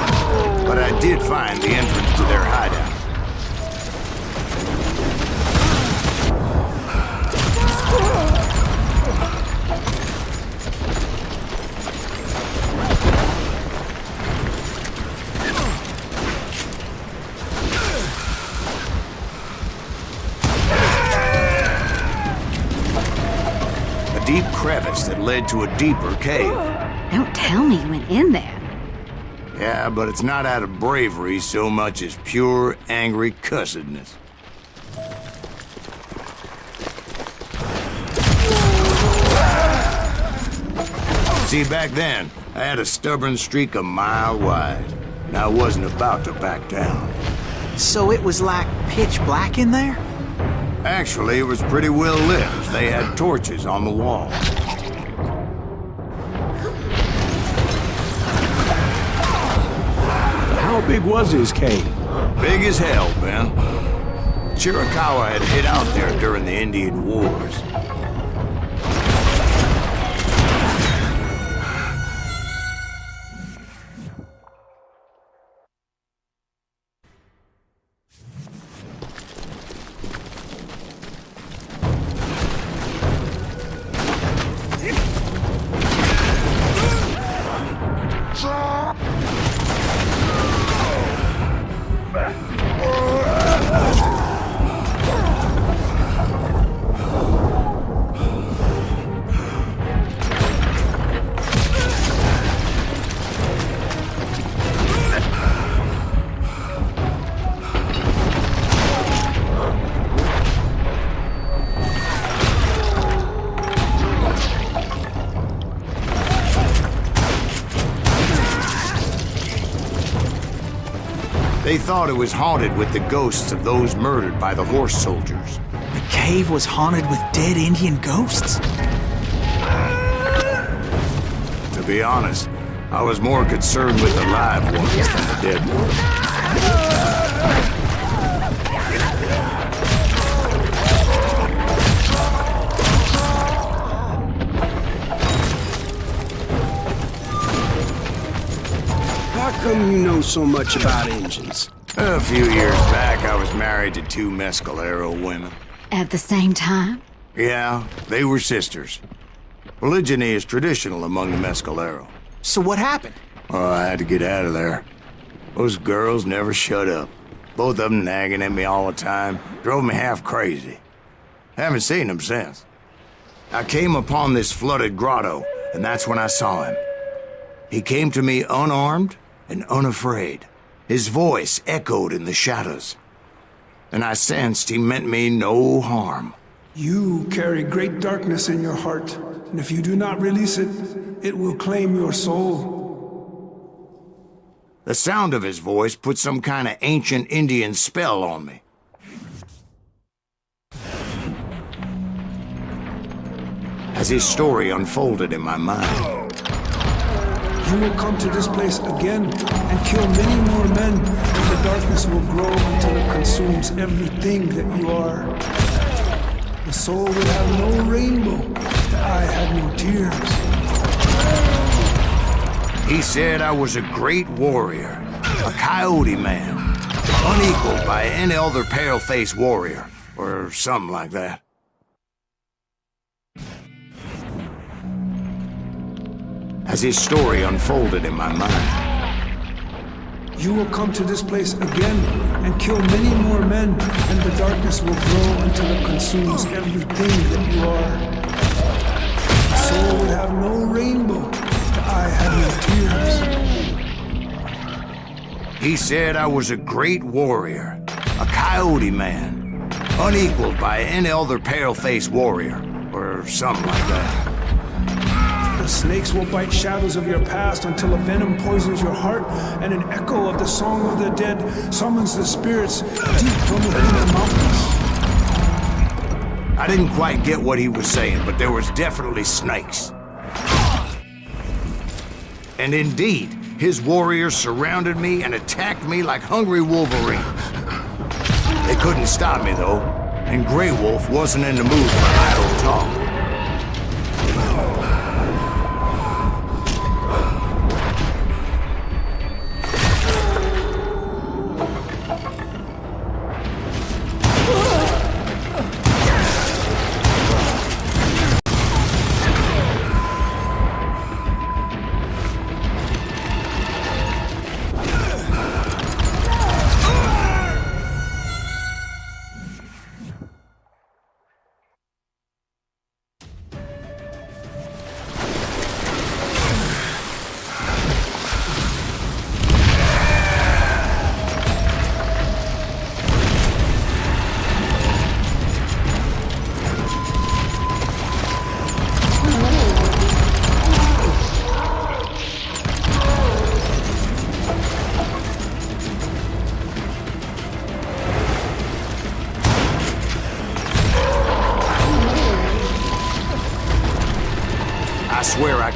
but I did find the entrance to their hideout. A deep crevice that led to a deeper cave. Don't tell me you went in there. Yeah, but it's not out of bravery so much as pure, angry cussedness. See, back then, I had a stubborn streak a mile wide, and I wasn't about to back down. So it was like pitch black in there? Actually, it was pretty well lit, as they had torches on the wall. How big was his cave? Big as hell, Ben. Chiricahua had hid out there during the Indian Wars. They thought it was haunted with the ghosts of those murdered by the horse soldiers. The cave was haunted with dead Indian ghosts? To be honest, I was more concerned with the live ones than the dead ones. How come you know so much about engines? A few years back, I was married to 2 Mescalero women. At the same time? Yeah, they were sisters. Polygyny is traditional among the Mescalero. So what happened? Oh, I had to get out of there. Those girls never shut up. Both of them nagging at me all the time. Drove me half crazy. Haven't seen them since. I came upon this flooded grotto, and that's when I saw him. He came to me unarmed and unafraid. His voice echoed in the shadows. And I sensed he meant me no harm. You carry great darkness in your heart, and if you do not release it, it will claim your soul. The sound of his voice put some kind of ancient Indian spell on me. As his story unfolded in my mind, you will come to this place again and kill many more men, and the darkness will grow until it consumes everything that you are. The soul will have no rainbow, the eye had no tears. He said I was a great warrior, a coyote man, unequaled by any other pale-faced warrior, or something like that. As his story unfolded in my mind, you will come to this place again and kill many more men, and the darkness will grow until it consumes everything that you are. The soul will have no rainbow, the eye had no tears. He said I was a great warrior, a coyote man, unequaled by any other pale-faced warrior, or something like that. The snakes will bite shadows of your past until a venom poisons your heart, and an echo of the song of the dead summons the spirits deep from within the mountains. I didn't quite get what he was saying, but there was definitely snakes. And indeed, his warriors surrounded me and attacked me like hungry wolverines. They couldn't stop me, though, and Grey Wolf wasn't in the mood for idle talk.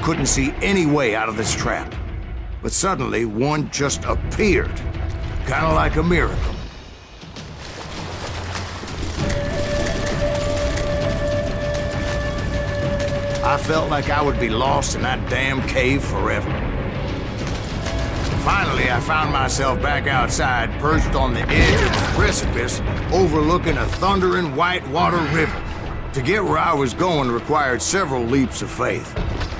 couldn't see any way out of this trap. But suddenly, one just appeared. Kind of like a miracle. I felt like I would be lost in that damn cave forever. Finally, I found myself back outside, perched on the edge of the precipice, overlooking a thundering whitewater river. To get where I was going required several leaps of faith,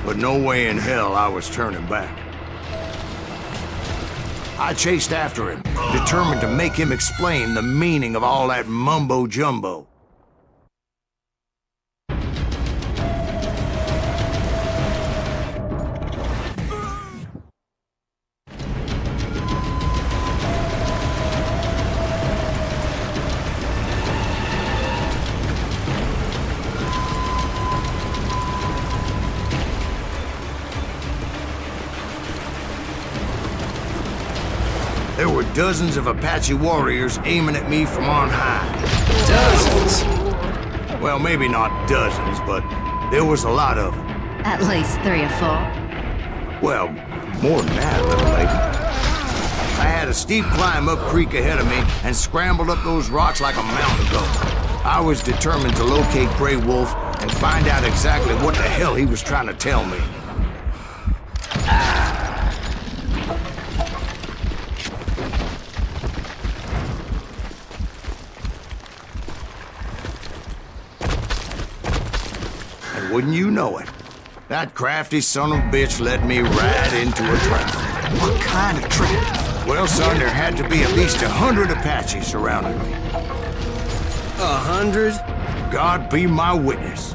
but no way in hell I was turning back. I chased after him, determined to make him explain the meaning of all that mumbo-jumbo. There were dozens of Apache warriors aiming at me from on high. Dozens? Well, maybe not dozens, but there was a lot of them. At least 3 or 4. Well, more than that, little lady. I had a steep climb up creek ahead of me and scrambled up those rocks like a mountain goat. I was determined to locate Grey Wolf and find out exactly what the hell he was trying to tell me. Wouldn't you know it? That crafty son of a bitch led me right into a trap. What kind of trap? Well, son, there had to be at least 100 Apaches surrounding me. 100? God be my witness.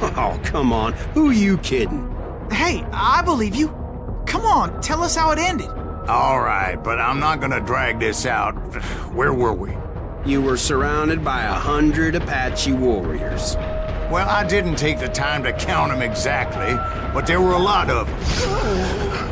Oh, come on. Who are you kidding? Hey, I believe you. Come on, tell us how it ended. All right, but I'm not gonna drag this out. Where were we? You were surrounded by 100 Apache warriors. Well, I didn't take the time to count them exactly, but there were a lot of them.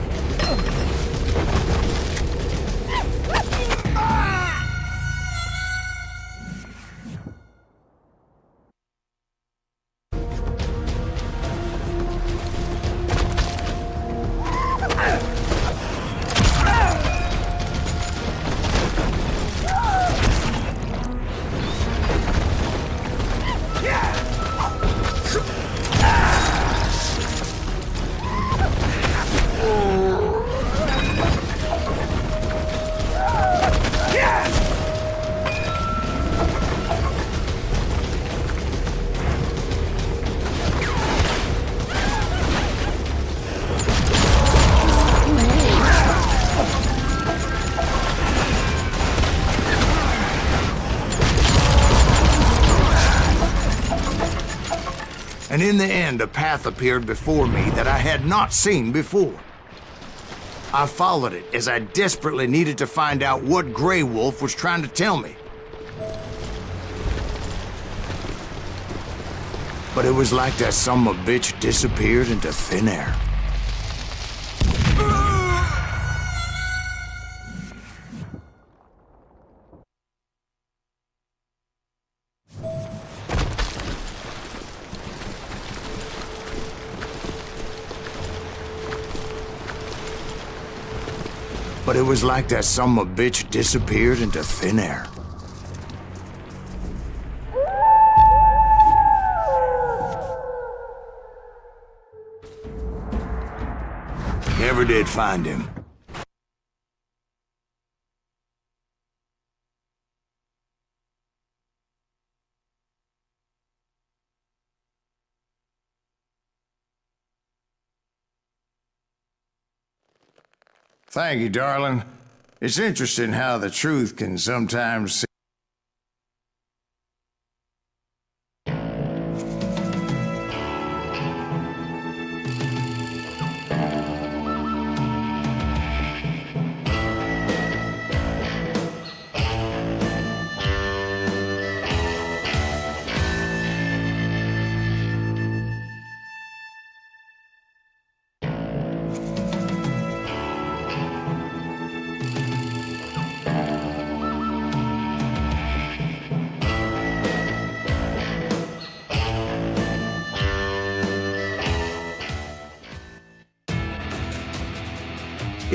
And in the end, a path appeared before me that I had not seen before. I followed it as I desperately needed to find out what Grey Wolf was trying to tell me. But it was like that son of a bitch disappeared into thin air. But it was like that son of a bitch disappeared into thin air. Never did find him. Thank you, darling. It's interesting how the truth can sometimes seem...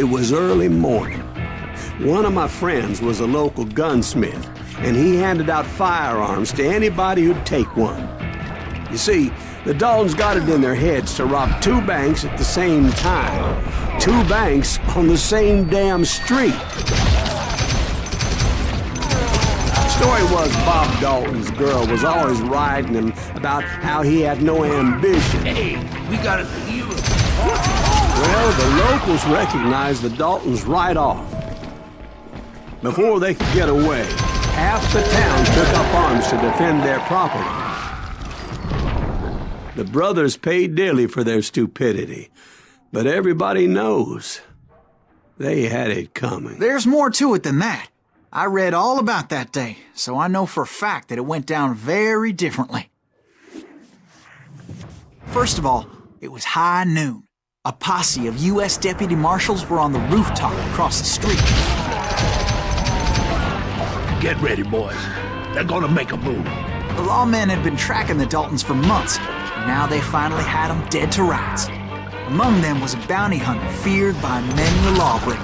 It was early morning. One of my friends was a local gunsmith, and he handed out firearms to anybody who'd take one. You see, the Daltons got it in their heads to rob 2 banks at the same time. 2 banks on the same damn street. Story was Bob Dalton's girl was always riding him about how he had no ambition. Hey, we gotta see you. Well, the locals recognized the Daltons right off. Before they could get away, half the town took up arms to defend their property. The brothers paid dearly for their stupidity, but everybody knows they had it coming. There's more to it than that. I read all about that day, so I know for a fact that it went down very differently. First of all, it was high noon. A posse of U.S. deputy marshals were on the rooftop across the street. Get ready, boys. They're gonna make a move. The lawmen had been tracking the Daltons for months, and now they finally had them dead to rights. Among them was a bounty hunter feared by many a lawbreaker.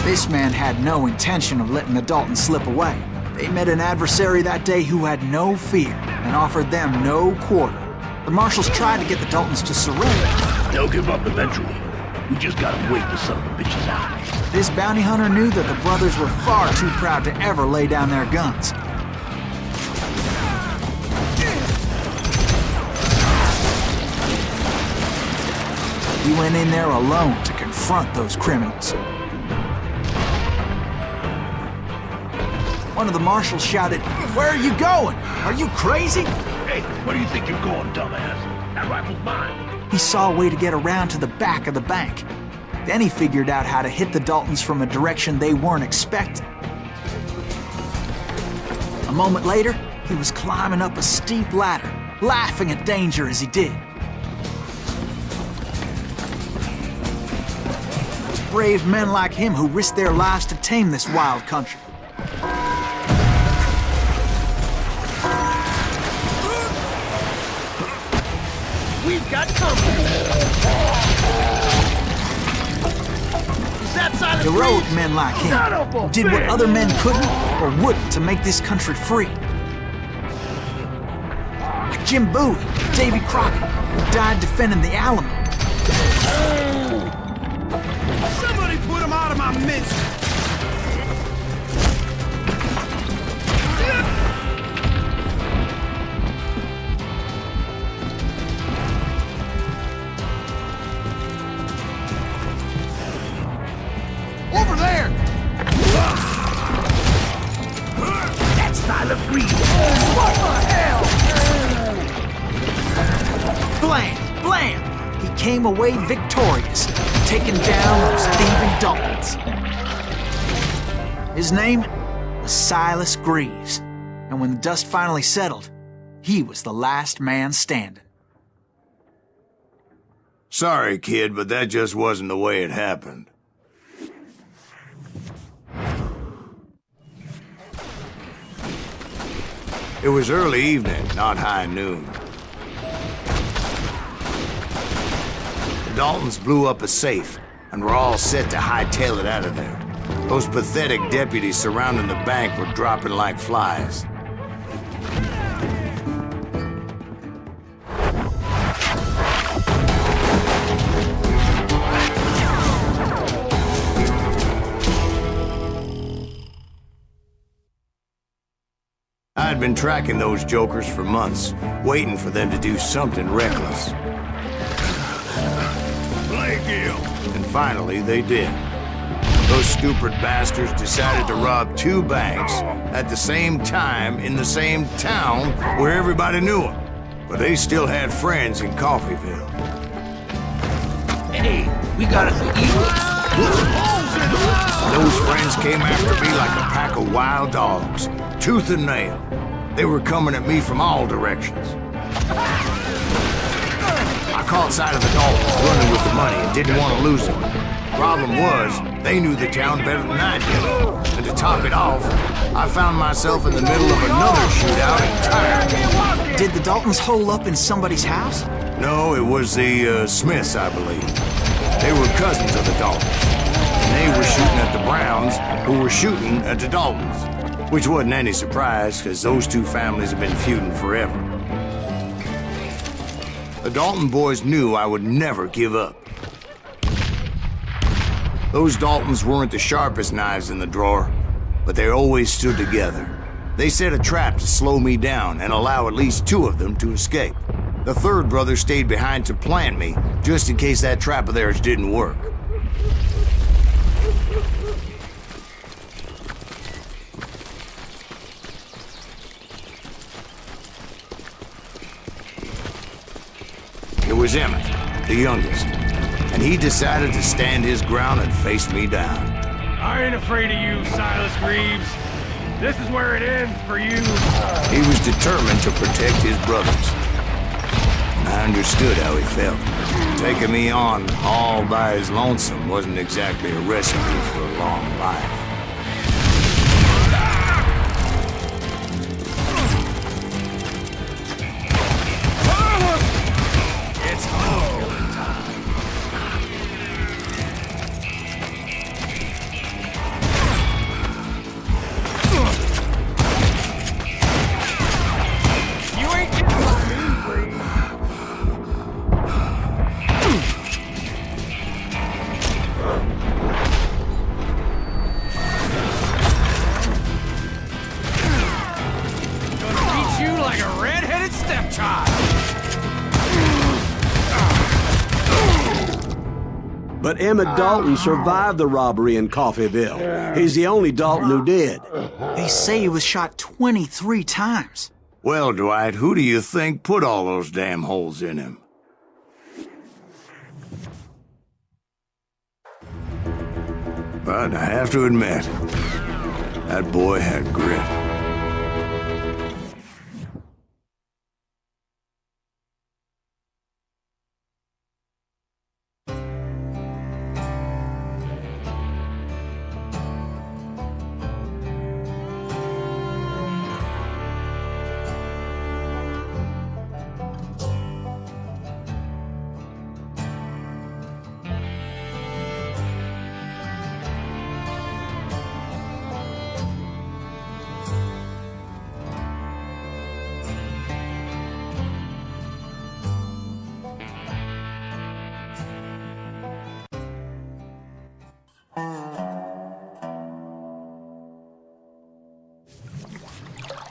This man had no intention of letting the Daltons slip away. They met an adversary that day who had no fear and offered them no quarter. The marshals tried to get the Daltons to surrender. They'll give up eventually. We just gotta wait the son of a bitches out. This bounty hunter knew that the brothers were far too proud to ever lay down their guns. He went in there alone to confront those criminals. One of the marshals shouted, "Where are you going? Are you crazy?" Hey, where do you think you're going, dumbass? That rifle's mine. He saw a way to get around to the back of the bank. Then he figured out how to hit the Daltons from a direction they weren't expecting. A moment later, he was climbing up a steep ladder, laughing at danger as he did. It's brave men like him who risked their lives to tame this wild country. We've got company. Is that silent? Heroic men like him who did what other men couldn't or wouldn't to make this country free. Like Jim Bowie, Davy Crockett, who died defending the Alamo. Somebody put him out of my midst. Over there! That's silent greed. What the hell? Blam! Blam! He came away victorious, taking down those thieving Daltons. His name was Silas Greaves, and when the dust finally settled, he was the last man standing. Sorry, kid, but that just wasn't the way it happened. It was early evening, not high noon. The Daltons blew up a safe, and were all set to hightail it out of there. Those pathetic deputies surrounding the bank were dropping like flies. I'd been tracking those jokers for months, waiting for them to do something reckless. And finally, they did. Those stupid bastards decided to rob 2 banks at the same time in the same town where everybody knew them. But they still had friends in Coffeyville. Hey, we gotta see you. Those friends came after me like a pack of wild dogs, tooth and nail. They were coming at me from all directions. I caught sight of the Daltons running with the money and didn't want to lose them. Problem was, they knew the town better than I did. And to top it off, I found myself in the middle of another shootout entirely. Did the Daltons hole up in somebody's house? No, it was the Smiths, I believe. They were cousins of the Daltons. And they were shooting at the Browns, who were shooting at the Daltons. Which wasn't any surprise, because those two families have been feuding forever. The Dalton boys knew I would never give up. Those Daltons weren't the sharpest knives in the drawer, but they always stood together. They set a trap to slow me down and allow at least two of them to escape. The third brother stayed behind to plant me, just in case that trap of theirs didn't work. It was Emmett, the youngest, and he decided to stand his ground and face me down. I ain't afraid of you, Silas Greaves. This is where it ends for you. He was determined to protect his brothers. And I understood how he felt. Taking me on all by his lonesome wasn't exactly a recipe for a long life. It's home time. You ain't getting by me, Greaves. Gonna beat you like a red-headed stepchild. But Emmett Dalton survived the robbery in Coffeyville. He's the only Dalton who did. They say he was shot 23 times. Well, Dwight, who do you think put all those damn holes in him? But I have to admit, that boy had grit.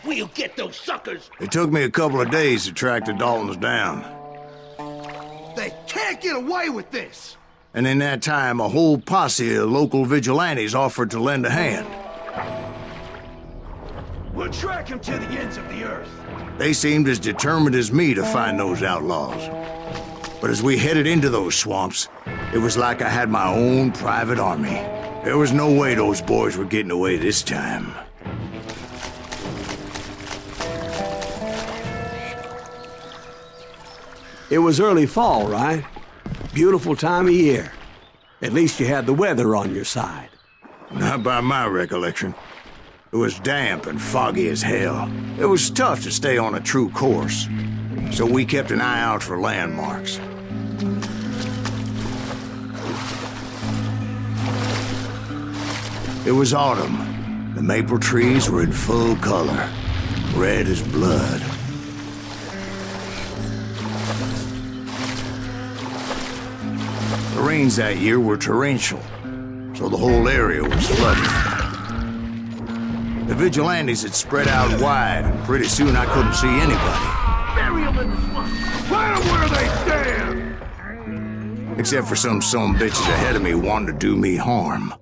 We'll get those suckers! It took me a couple of days to track the Daltons down. They can't get away with this! And in that time, a whole posse of local vigilantes offered to lend a hand. We'll track him to the ends of the earth. They seemed as determined as me to find those outlaws. But as we headed into those swamps, it was like I had my own private army. There was no way those boys were getting away this time. It was early fall, right? Beautiful time of year. At least you had the weather on your side. Not by my recollection. It was damp and foggy as hell. It was tough to stay on a true course. So we kept an eye out for landmarks. It was autumn. The maple trees were in full color, red as blood. The rains that year were torrential, so the whole area was flooded. The vigilantes had spread out wide, and pretty soon I couldn't see anybody. Bury them in the swamp. Plant them where they stand! Except for some bitches ahead of me wanting to do me harm.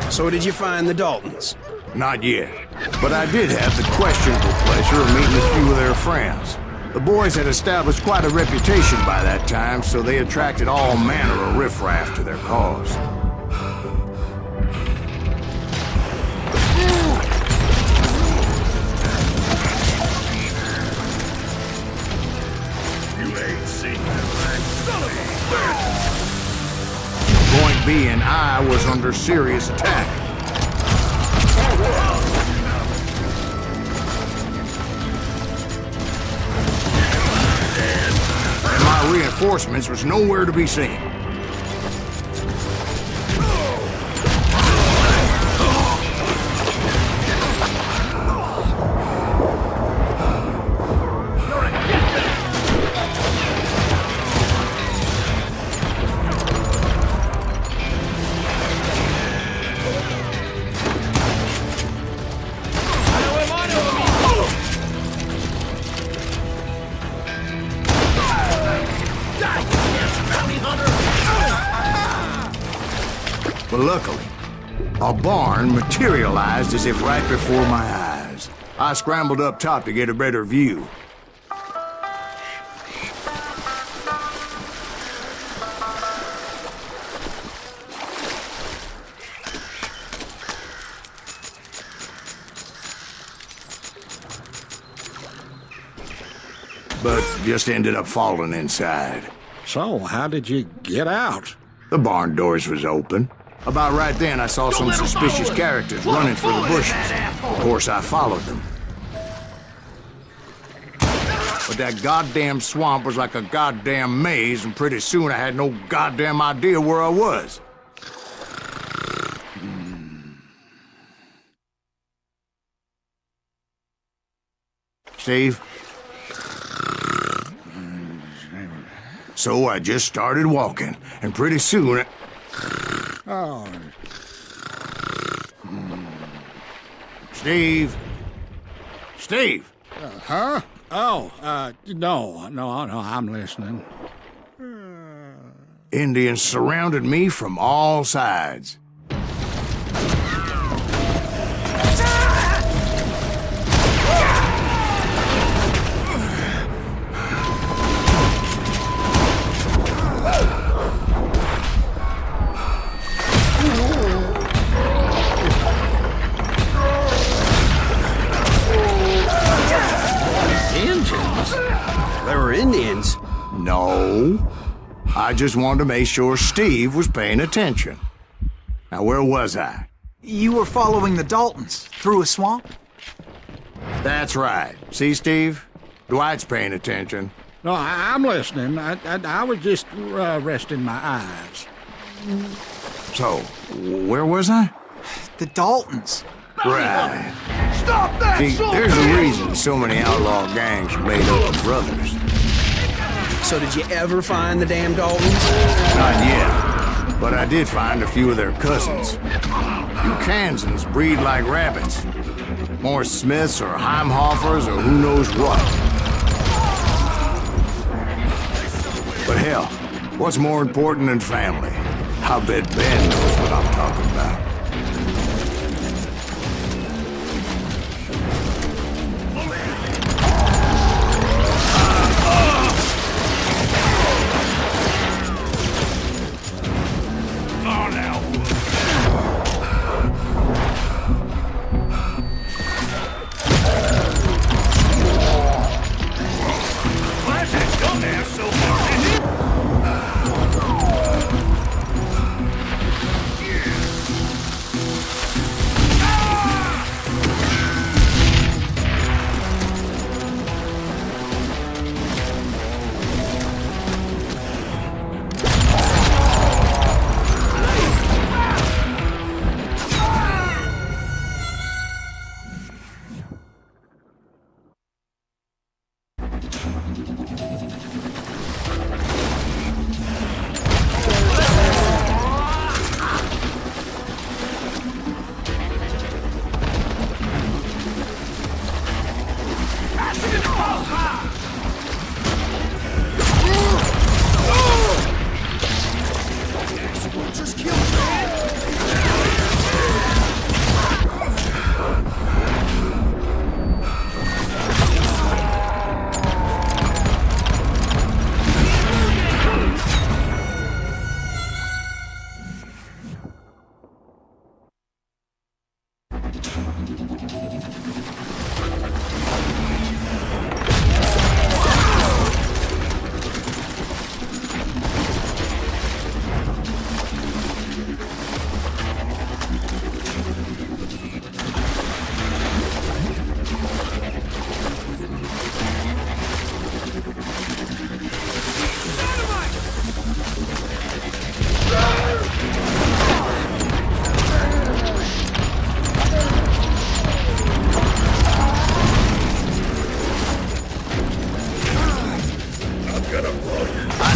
So did you find the Daltons? Not yet. But I did have the questionable pleasure of meeting a few of their friends. The boys had established quite a reputation by that time, so they attracted all manner of riffraff to their cause. Point being, I was under serious attack. And my reinforcements was nowhere to be seen. But luckily, a barn materialized as if right before my eyes. I scrambled up top to get a better view. But just ended up falling inside. So, how did you get out? The barn doors was open. About right then, I saw some suspicious characters running for the bushes. Of course, I followed them. But that goddamn swamp was like a goddamn maze, and pretty soon I had no goddamn idea where I was. Steve? So I just started walking, and pretty soon Oh. Steve? Steve? Huh? Oh, no, I'm listening. Indians surrounded me from all sides. There were Indians? No. I just wanted to make sure Steve was paying attention. Now, where was I? You were following the Daltons through a swamp? That's right. See, Steve? Dwight's paying attention. No, I'm listening. I was just resting my eyes. So, where was I? The Daltons. Right. Stop that! See, there's a reason so many outlaw gangs are made up of brothers. So did you ever find the damn Daltons? Not yet, but I did find a few of their cousins. You Kansans breed like rabbits. More Smiths or Heimhoffers or who knows what. But hell, what's more important than family? I bet Ben knows what I'm talking about.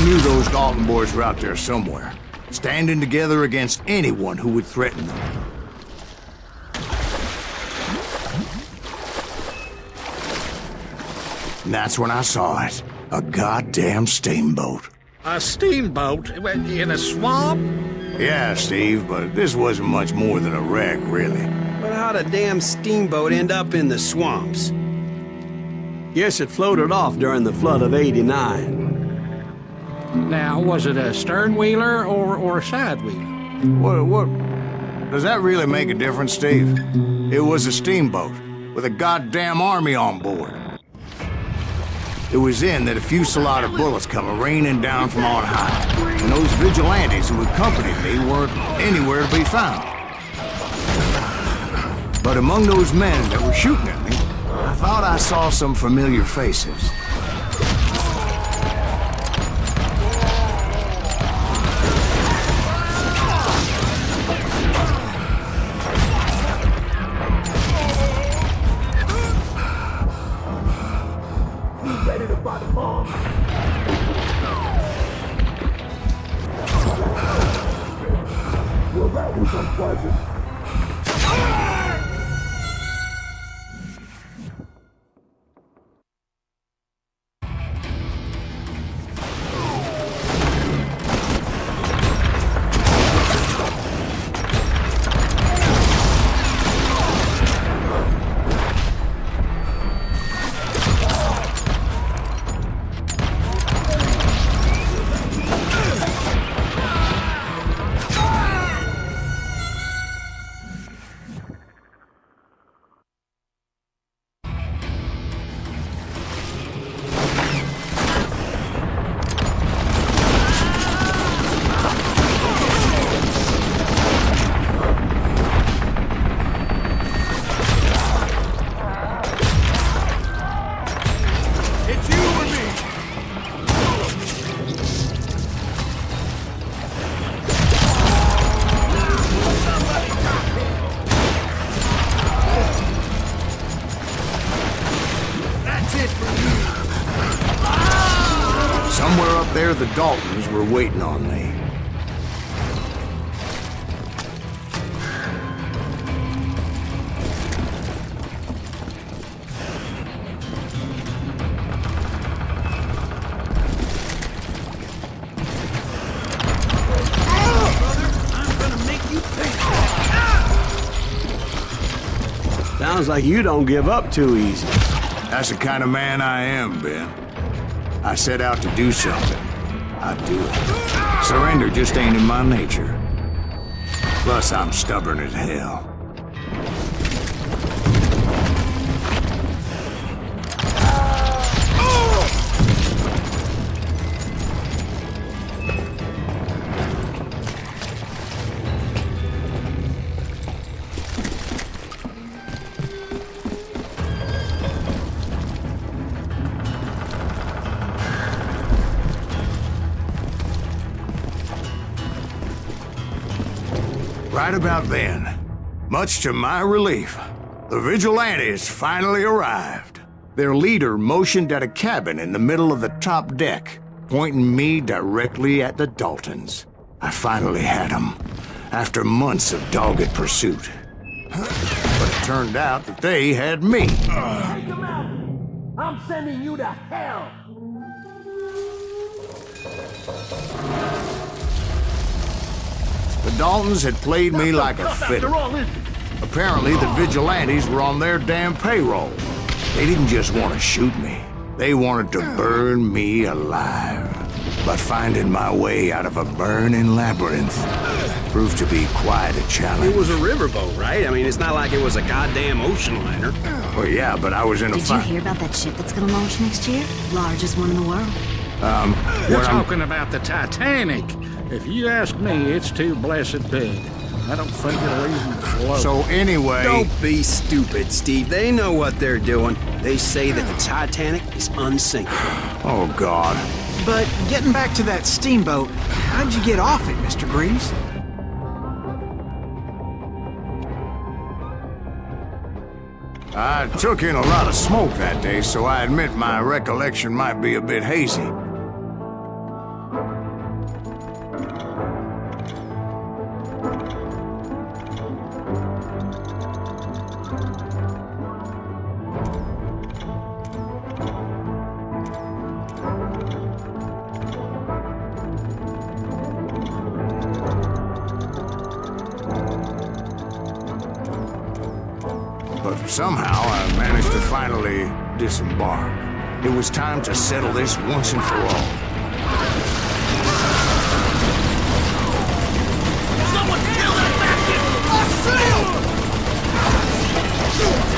I knew those Dalton boys were out there somewhere, standing together against anyone who would threaten them. And that's when I saw it. A goddamn steamboat. A steamboat? In a swamp? Yeah, Steve, but this wasn't much more than a wreck, really. But how'd a damn steamboat end up in the swamps? Yes, it floated off during the flood of '89. Now, was it a stern-wheeler or a side-wheeler? What? Does that really make a difference, Steve? It was a steamboat with a goddamn army on board. It was then that a fusillade of bullets come raining down from on high, and those vigilantes who accompanied me weren't anywhere to be found. But among those men that were shooting at me, I thought I saw some familiar faces. Somewhere up there, the Daltons were waiting on me. Sounds like you don't give up too easy. That's the kind of man I am, Ben. I set out to do something. I do it. Surrender just ain't in my nature. Plus, I'm stubborn as hell. Right about then, much to my relief, the vigilantes finally arrived. Their leader motioned at a cabin in the middle of the top deck, pointing me directly at the Daltons. I finally had them, after months of dogged pursuit. But it turned out that they had me. Take him out! I'm sending you to hell! The Daltons had played me like a fiddle. Apparently, the vigilantes were on their damn payroll. They didn't just want to shoot me. They wanted to burn me alive. But finding my way out of a burning labyrinth proved to be quite a challenge. It was a riverboat, right? I mean, it's not like it was a goddamn ocean liner. Well, yeah, but I was in a Did you hear about that ship that's gonna launch next year? Largest one in the world. You're talking about the Titanic. If you ask me, it's too blessed big. I don't think it'll even float. So anyway... Don't be stupid, Steve. They know what they're doing. They say that the Titanic is unsinkable. Oh, God. But getting back to that steamboat, how'd you get off it, Mr. Greaves? I took in a lot of smoke that day, so I admit my recollection might be a bit hazy. But somehow I managed to finally disembark. It was time to settle this once and for all. Someone kill that bastard! I see him! Somebody's shooting.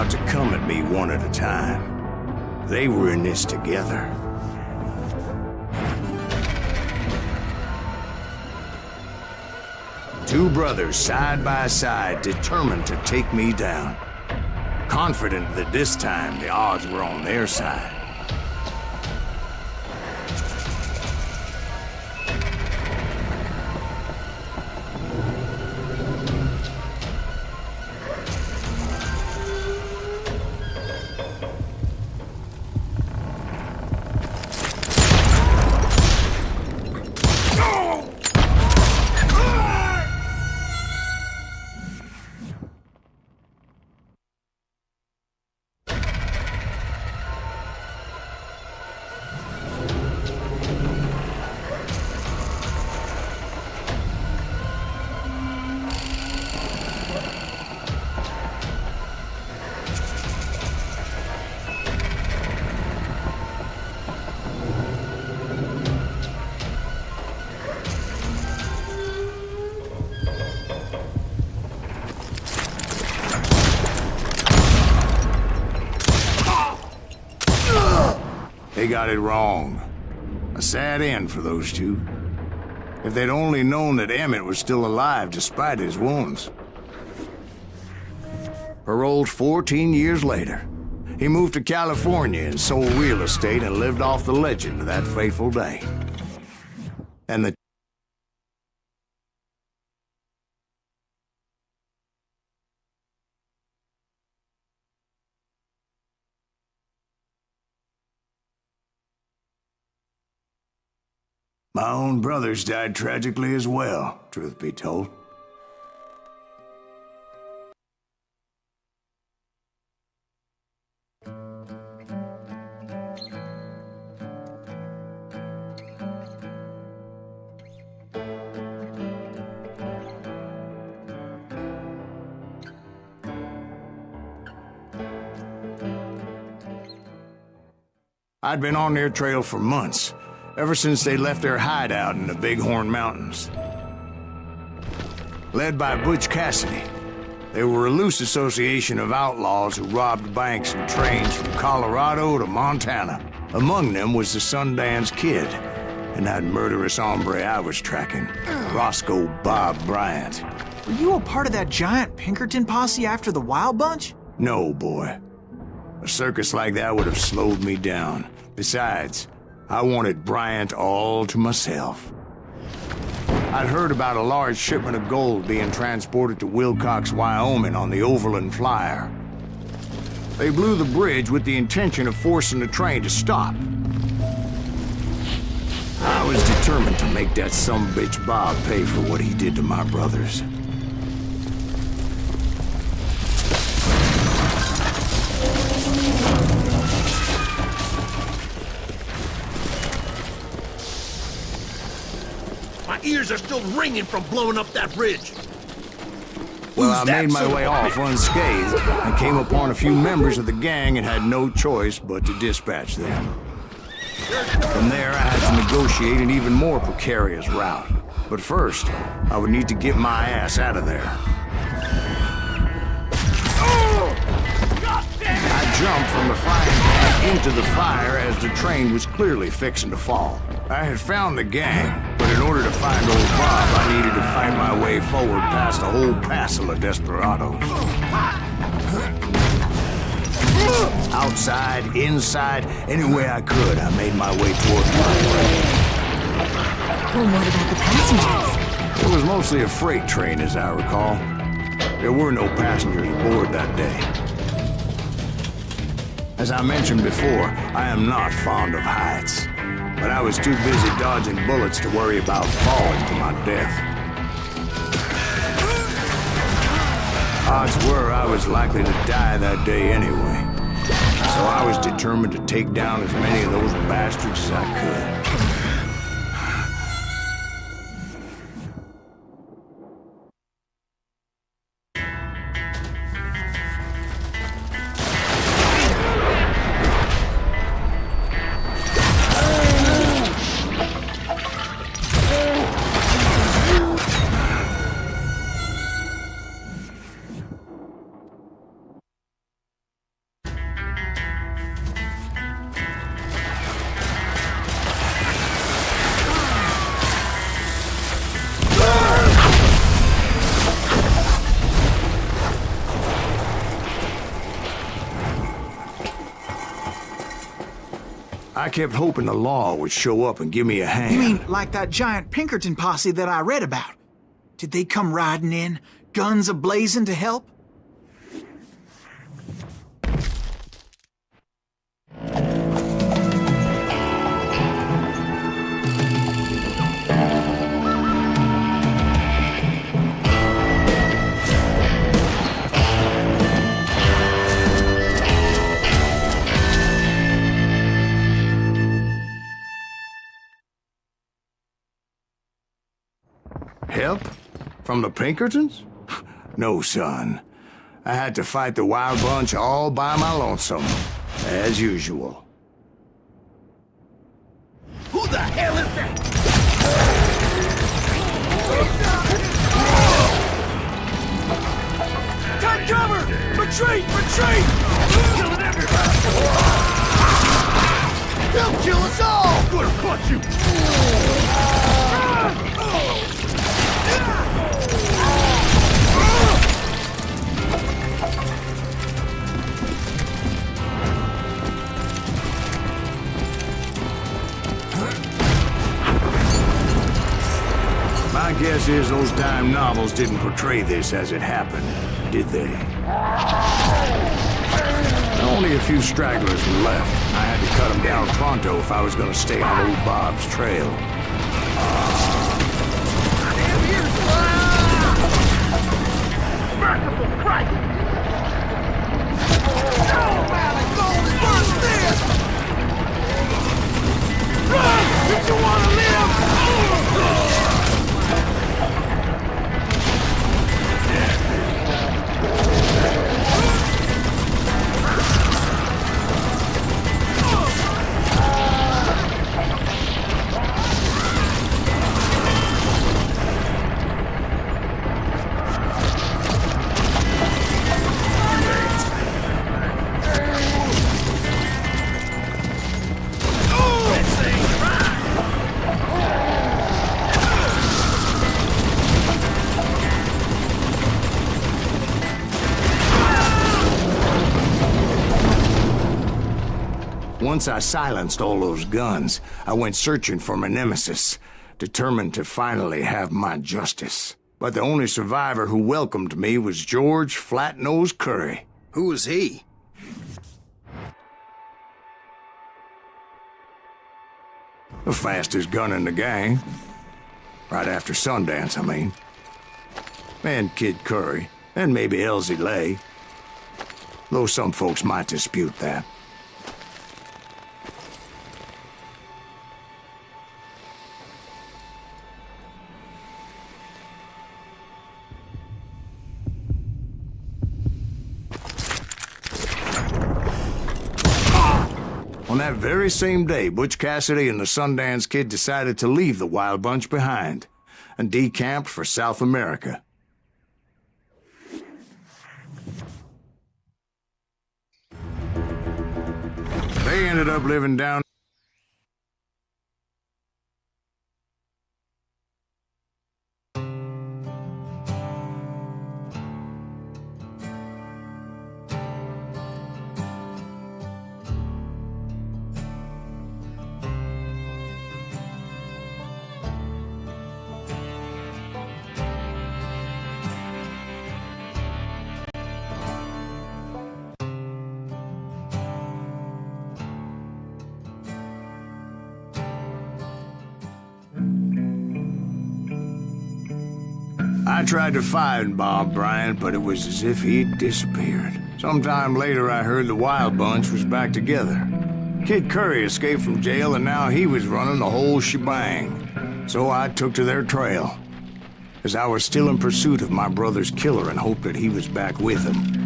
To come at me one at a time. They were in this together. Two brothers side by side, determined to take me down. Confident that this time the odds were on their side. They got it wrong. A sad end for those two. If they'd only known that Emmett was still alive despite his wounds. Paroled 14 years later, he moved to California and sold real estate and lived off the legend of that fateful day. And the my own brothers died tragically as well, truth be told. I'd been on their trail for months, ever since they left their hideout in the Bighorn Mountains. Led by Butch Cassidy, they were a loose association of outlaws who robbed banks and trains from Colorado to Montana. Among them was the Sundance Kid, and that murderous hombre I was tracking, Roscoe Bob Bryant. Were you a part of that giant Pinkerton posse after the Wild Bunch? No, boy. A circus like that would have slowed me down. Besides, I wanted Bryant all to myself. I'd heard about a large shipment of gold being transported to Wilcox, Wyoming on the Overland Flyer. They blew the bridge with the intention of forcing the train to stop. I was determined to make that sumbitch Bob pay for what he did to my brothers. My ears are still ringing from blowing up that bridge. Well, I made my way off unscathed and came upon a few members of the gang and had no choice but to dispatch them. From there, I had to negotiate an even more precarious route. But first, I would need to get my ass out of there. I jumped from the frying pan into the fire as the train was clearly fixing to fall. I had found the gang, but in order to find old Bob, I needed to fight my way forward past a whole passel of desperados. Outside, inside, any way I could, I made my way toward my train. Well, what about the passengers? It was mostly a freight train, as I recall. There were no passengers aboard that day. As I mentioned before, I am not fond of heights, but I was too busy dodging bullets to worry about falling to my death. Odds were I was likely to die that day anyway, so I was determined to take down as many of those bastards as I could. I kept hoping the law would show up and give me a hand. You mean like that giant Pinkerton posse that I read about? Did they come riding in, guns a-blazing to help? Help? From the Pinkertons? No, son. I had to fight the Wild Bunch all by my lonesome, as usual. Who the hell is that? Take cover! Retreat! Retreat! Killing everybody! They'll kill us all! Gonna punch you! My guess is those dime novels didn't portray this as it happened, did they? Only a few stragglers were left. I had to cut them down pronto if I was going to stay on old Bob's trail. Merciful Christ! Run! If you want to live! Once I silenced all those guns, I went searching for my nemesis, determined to finally have my justice. But the only survivor who welcomed me was George Flat-Nose Curry. Who was he? The fastest gun in the gang. Right after Sundance, I mean. And Kid Curry, and maybe Elsie Lay. Though some folks might dispute that. On that very same day, Butch Cassidy and the Sundance Kid decided to leave the Wild Bunch behind and decamped for South America. They ended up living down I tried to find Bob Bryant, but it was as if he'd disappeared. Sometime later, I heard the Wild Bunch was back together. Kid Curry escaped from jail, and now he was running the whole shebang. So I took to their trail, as I was still in pursuit of my brother's killer and hoped that he was back with him.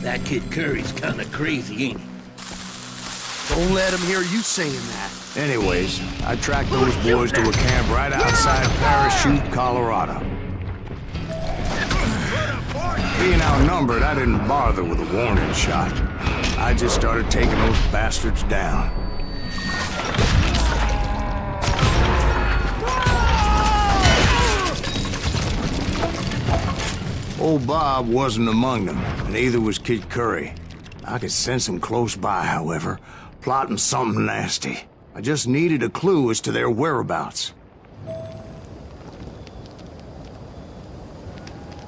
That Kid Curry's kinda crazy, ain't he? Don't let him hear you saying that. Anyways, I tracked those boys to a camp right outside Parachute, Colorado. Being outnumbered, I didn't bother with a warning shot. I just started taking those bastards down. Old Bob wasn't among them, and neither was Kid Curry. I could sense him close by, however, plotting something nasty. I just needed a clue as to their whereabouts.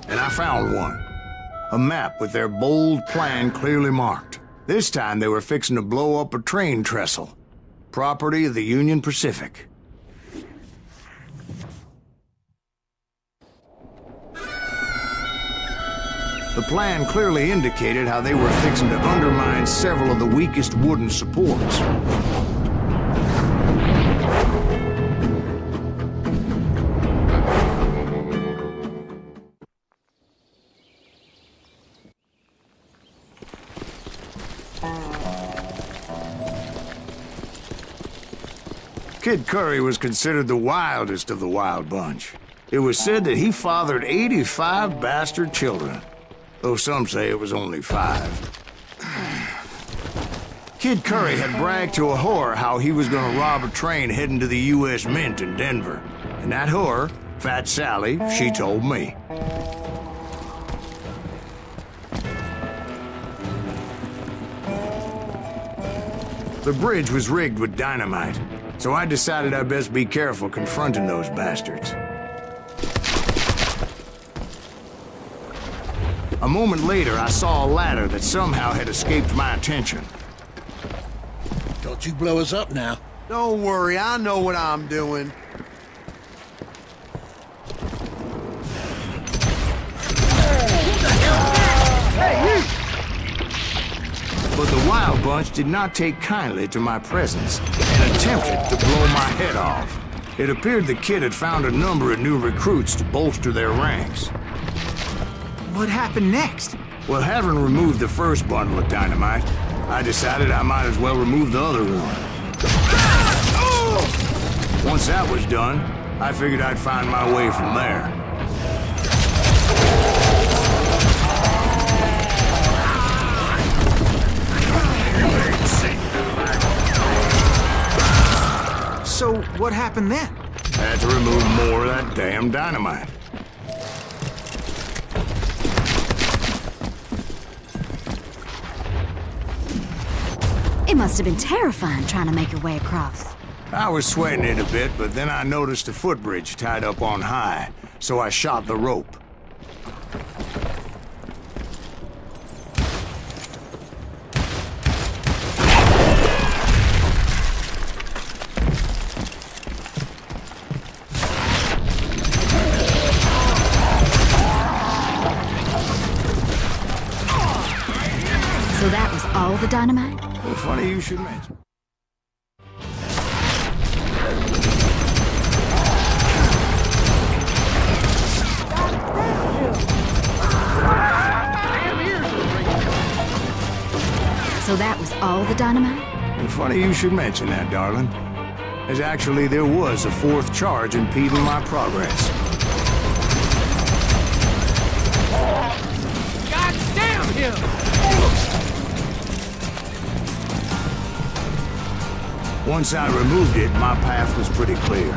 And I found one. A map with their bold plan clearly marked. This time they were fixing to blow up a train trestle. Property of the Union Pacific. The plan clearly indicated how they were fixing to undermine several of the weakest wooden supports. Kid Curry was considered the wildest of the Wild Bunch. It was said that he fathered 85 bastard children. Though some say it was only 5. Kid Curry had bragged to a whore how he was gonna rob a train heading to the U.S. Mint in Denver. And that whore, Fat Sally, she told me. The bridge was rigged with dynamite, so I decided I'd best be careful confronting those bastards. A moment later, I saw a ladder that somehow had escaped my attention. Don't you blow us up now. Don't worry, I know what I'm doing. But the Wild Bunch did not take kindly to my presence and attempted to blow my head off. It appeared the kid had found a number of new recruits to bolster their ranks. What happened next? Well, having removed the first bundle of dynamite, I decided I might as well remove the other one. Once that was done, I figured I'd find my way from there. So, what happened then? Had to remove more of that damn dynamite. It must have been terrifying trying to make your way across. I was sweating it a bit, but then I noticed a footbridge tied up on high, so I shot the rope. So that was all the dynamite? Well, funny you should mention. So that was all the dynamite? Well, funny you should mention that, darling. As actually there was a fourth charge impeding my progress. God damn him! Once I removed it, my path was pretty clear.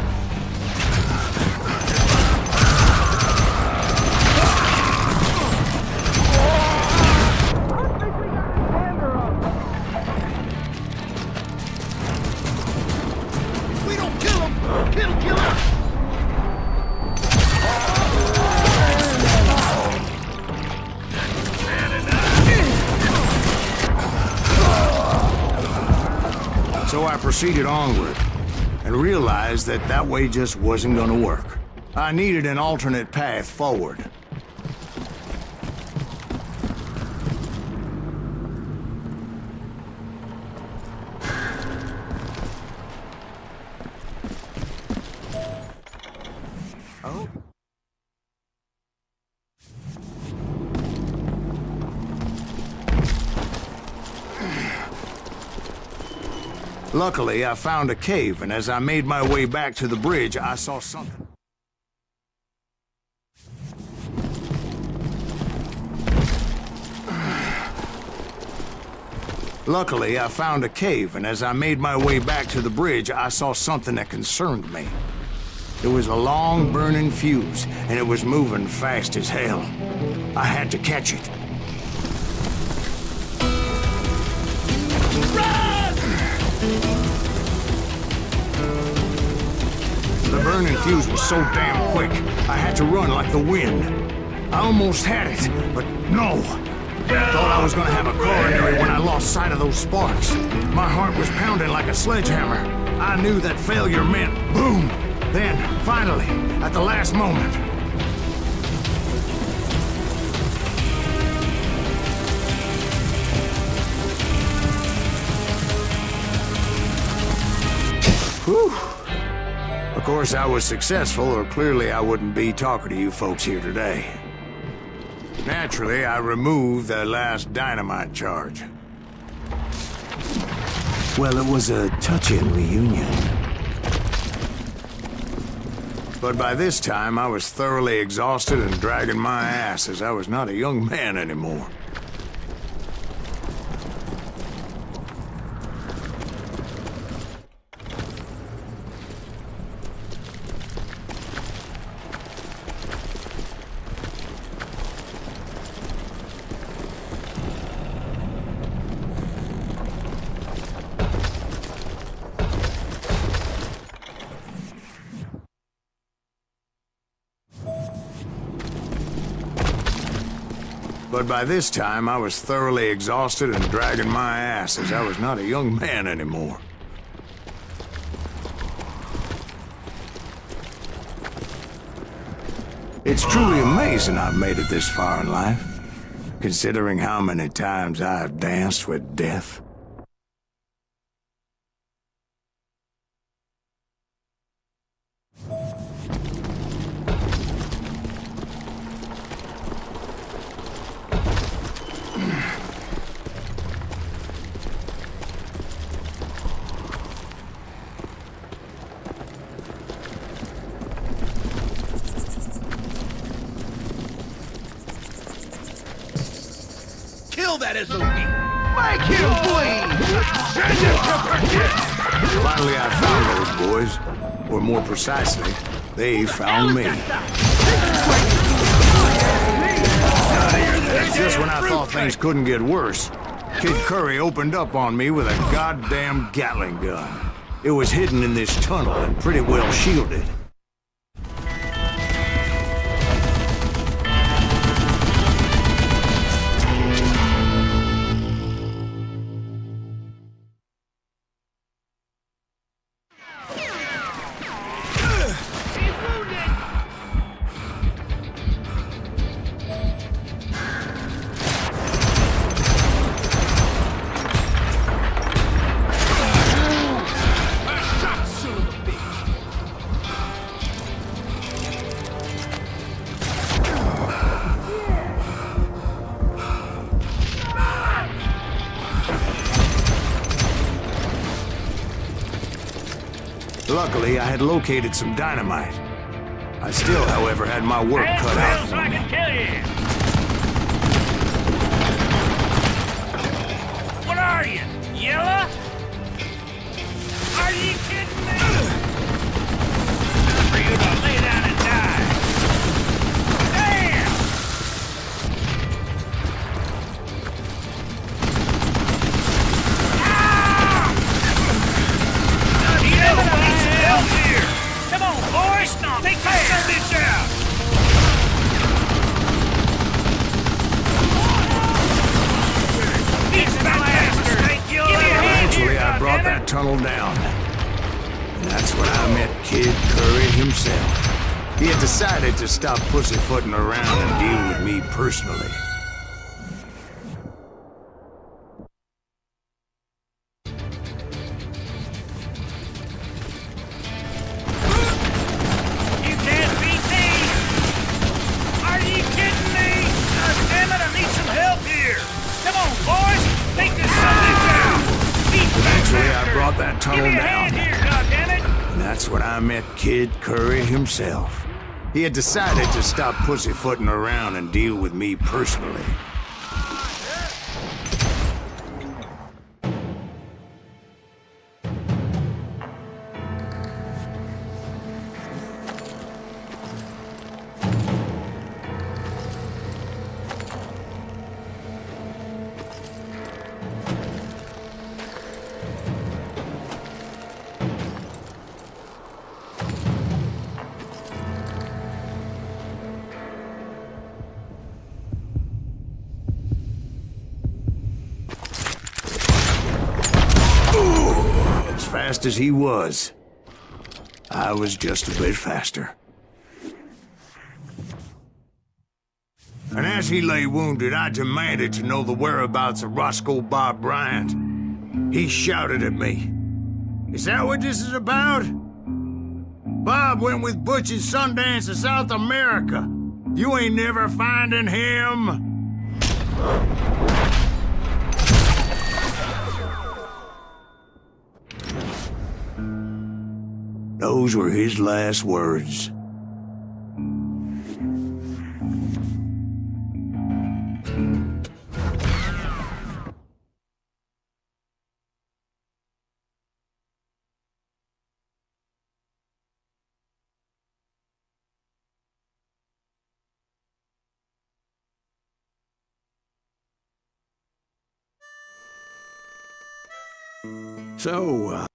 If we don't kill him, it'll kill us! So I proceeded onward, and realized that that way just wasn't gonna work. I needed an alternate path forward. Oh? Luckily, I found a cave, and as I made my way back to the bridge, I saw something. Luckily, I found a cave, and as I made my way back to the bridge, I saw something that concerned me. It was a long, burning fuse, and it was moving fast as hell. I had to catch it. The burning fuse was so damn quick, I had to run like the wind. I almost had it, but no. Thought I was gonna have a coronary when I lost sight of those sparks. My heart was pounding like a sledgehammer. I knew that failure meant boom. Then, finally, at the last moment. Whew. Of course, I was successful, or clearly I wouldn't be talking to you folks here today. Naturally, I removed the last dynamite charge. Well, it was a touching reunion. But by this time, I was thoroughly exhausted and dragging my ass, as I was not a young man anymore. But by this time, I was thoroughly exhausted and dragging my ass, as I was not a young man anymore. It's truly amazing I've made it this far in life, considering how many times I've danced with death. Kill that SOB! Make him bleed! Send him to forget! Finally, I found those boys. or more precisely, they found me. Just when I thought things couldn't get worse, Kid Curry opened up on me with a goddamn Gatling gun. It was hidden in this tunnel and pretty well shielded. Luckily, I had located some dynamite. I still, however, had my work cut out for me. What are you, yellow? Are you kidding me? Time for you to lay down and die. Damn! Come on, boys! Take this bitch out! Eventually, I brought that tunnel down. And that's when I met Kid Curry himself. He had decided to stop pussyfooting around and deal with me personally. Kid Curry himself. He had decided to stop pussyfooting around and deal with me personally. Fast as he was, I was just a bit faster. And as he lay wounded, I demanded to know the whereabouts of Roscoe Bob Bryant. He shouted at me, "Is that what this is about? Bob went with Butch and Sundance to South America. You ain't never finding him." Those were his last words. So,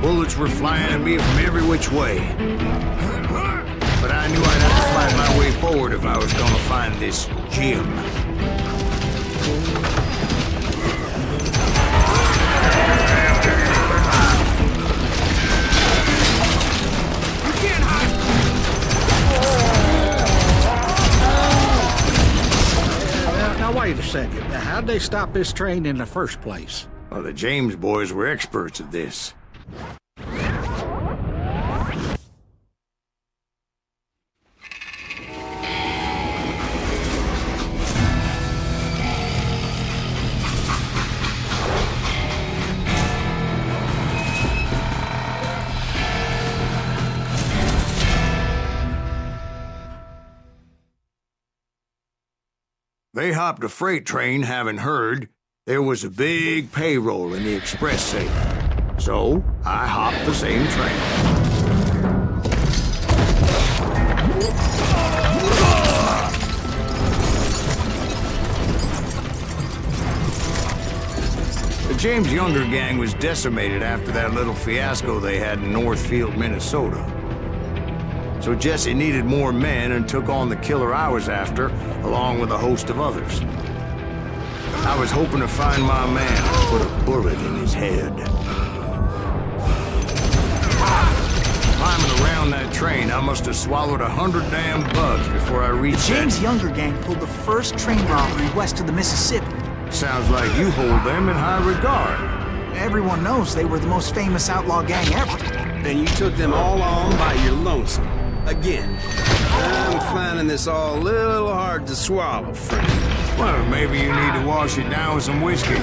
bullets were flying at me from every which way. But I knew I'd have to find my way forward if I was gonna find this gem. Now wait a second. How'd they stop this train in the first place? Well, the James boys were experts at this. They hopped a freight train having heard there was a big payroll in the express safe. So, I hopped the same train. The James Younger gang was decimated after that little fiasco they had in Northfield, Minnesota. So Jesse needed more men and took on the killer I was after, along with a host of others. I was hoping to find my man and put a bullet in his head. Climbing around that train, I must have swallowed 100 damn bugs before I reached The James Younger gang pulled the first train robbery west of the Mississippi. Sounds like you hold them in high regard. Everyone knows they were the most famous outlaw gang ever. And you took them all on by your lonesome. Again. I'm finding this all a little hard to swallow, friend. Well, maybe you need to wash it down with some whiskey.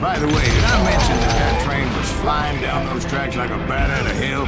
By the way, did I mention that that train was flying down those tracks like a bat out of hell?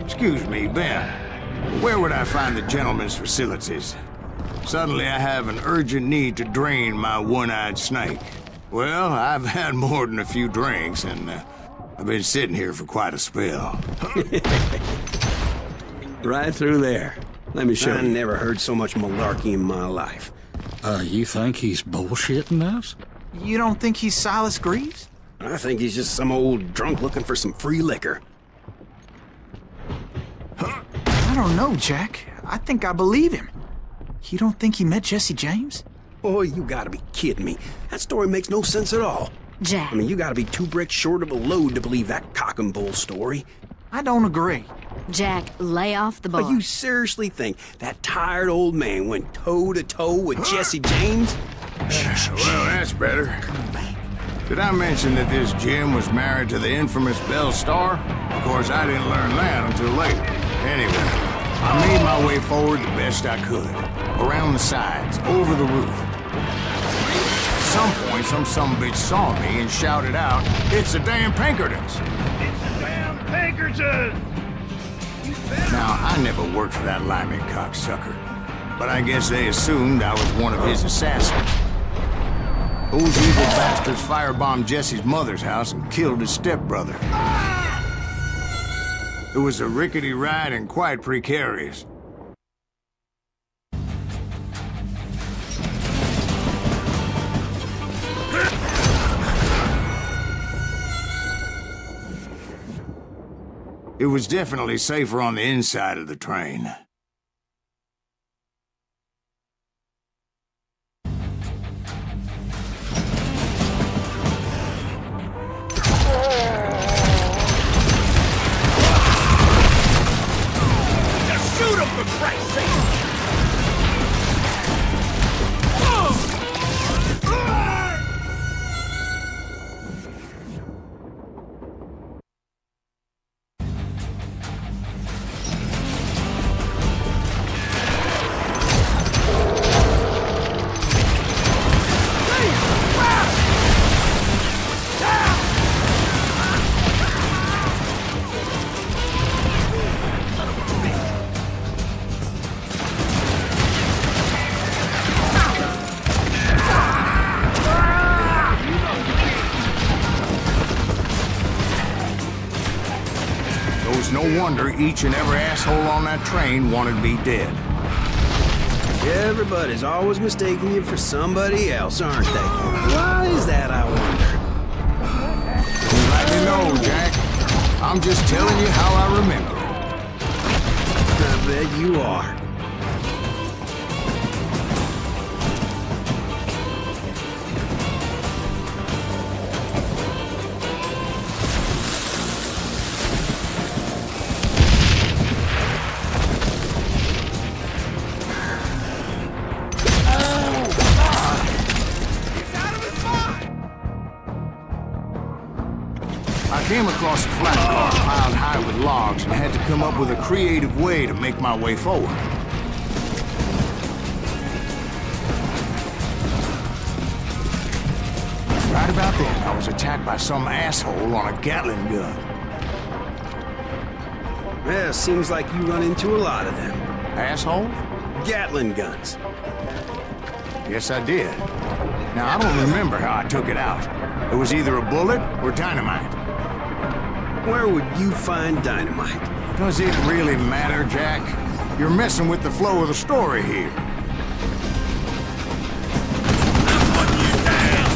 Excuse me, Ben. Where would I find the gentleman's facilities? Suddenly I have an urgent need to drain my one-eyed snake. Well, I've had more than a few drinks, and I've been sitting here for quite a spell. Right through there. Let me show you. I never heard so much malarkey in my life. You think he's bullshitting us? You don't think he's Silas Greaves? I think he's just some old drunk looking for some free liquor. I don't know, Jack. I think I believe him. You don't think he met Jesse James? Boy, you gotta be kidding me. That story makes no sense at all. Jack. I mean, you gotta be 2 bricks short of a load to believe that cock and bull story. I don't agree. Jack, lay off the bar. But you seriously think that tired old man went toe-to-toe with Jesse James? Well, that's better. Did I mention that this Jim was married to the infamous Belle Starr? Of course, I didn't learn that until later. Anyway, I made my way forward the best I could. Around the sides, over the roof. At some point, some sumbitch saw me and shouted out, "It's the damn Pinkertons!" It's the damn Pinkertons! Now, I never worked for that limey cocksucker, but I guess they assumed I was one of his assassins. Those evil bastards firebombed Jesse's mother's house and killed his stepbrother. It was a rickety ride and quite precarious. It was definitely safer on the inside of the train. Shoot him, for Christ's sake! No wonder each and every asshole on that train wanted me dead. Everybody's always mistaking you for somebody else, aren't they? Why is that, I wonder? Glad to know, Jack. I'm just telling you how I remember it. I bet you are. I came across a flat car piled high with logs and had to come up with a creative way to make my way forward. Right about then, I was attacked by some asshole on a Gatling gun. Yeah, seems like you run into a lot of them. Asshole? Gatling guns. Yes, I did. Now, I don't remember how I took it out. It was either a bullet or dynamite. Where would you find dynamite? Does it really matter, Jack? You're messing with the flow of the story here. I'm putting you down!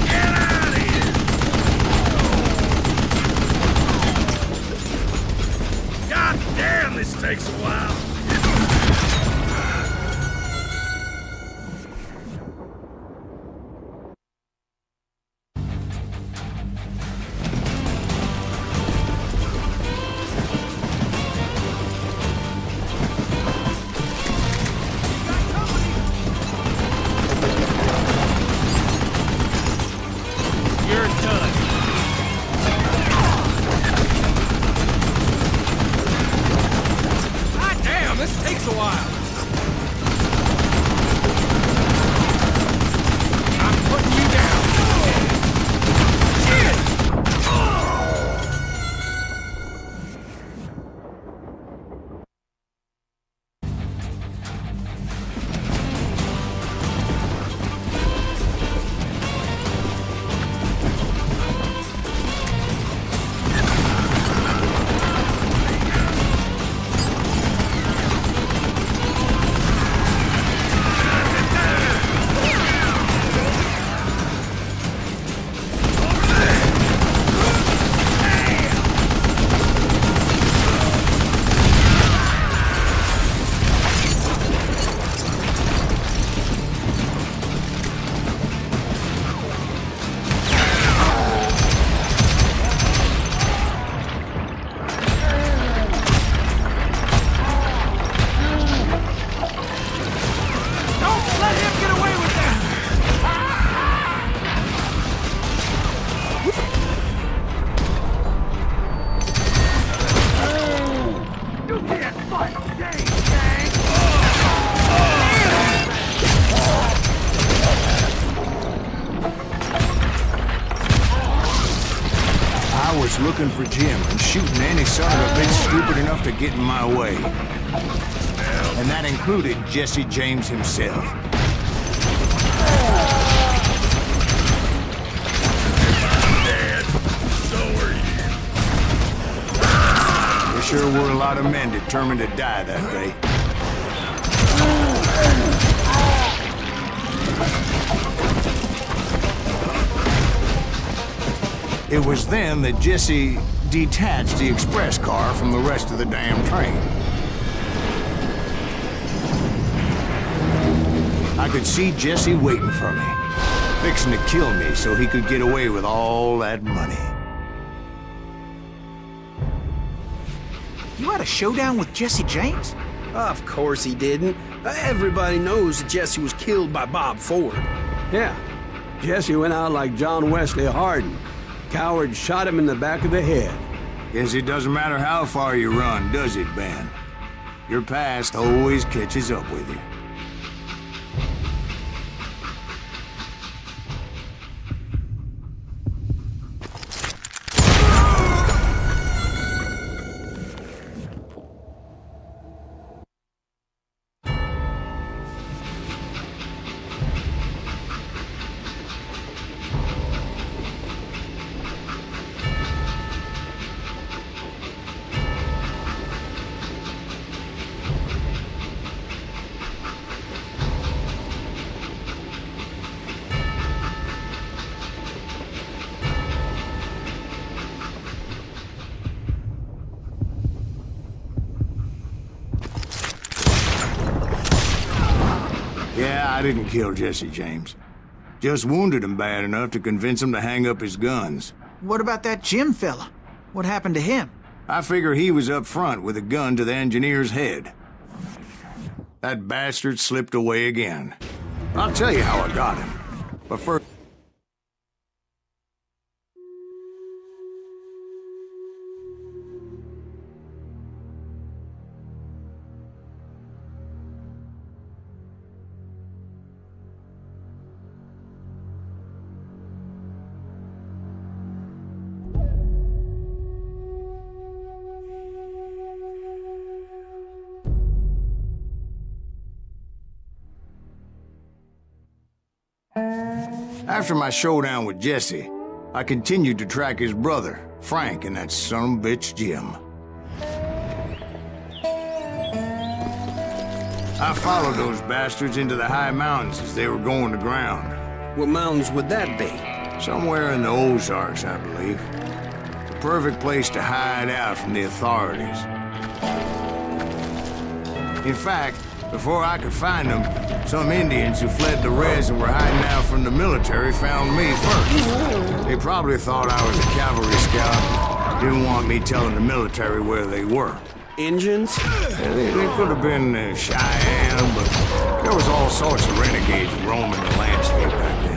Get out of here! God damn, this takes a while. Looking for Jim and shooting any son of a bitch stupid enough to get in my way. And that included Jesse James himself. I'm dead. So are you. There sure were a lot of men determined to die that day. It was then that Jesse detached the express car from the rest of the damn train. I could see Jesse waiting for me, fixing to kill me so he could get away with all that money. You had a showdown with Jesse James? Of course he didn't. Everybody knows that Jesse was killed by Bob Ford. Yeah, Jesse went out like John Wesley Hardin. Coward shot him in the back of the head. Guess it doesn't matter how far you run, does it, Ben? Your past always catches up with you. Yeah, I didn't kill Jesse James. Just wounded him bad enough to convince him to hang up his guns. What about that Jim fella? What happened to him? I figure he was up front with a gun to the engineer's head. That bastard slipped away again. I'll tell you how I got him. But first... After my showdown with Jesse, I continued to track his brother, Frank, and that son of a bitch, Jim. I followed those bastards into the high mountains as they were going to ground. What mountains would that be? Somewhere in the Ozarks, I believe. The perfect place to hide out from the authorities. In fact, before I could find them, some Indians who fled the res and were hiding out from the military found me first. They probably thought I was a cavalry scout. Didn't want me telling the military where they were. Indians? Yeah, they could have been Cheyenne, but there was all sorts of renegades roaming the landscape back then.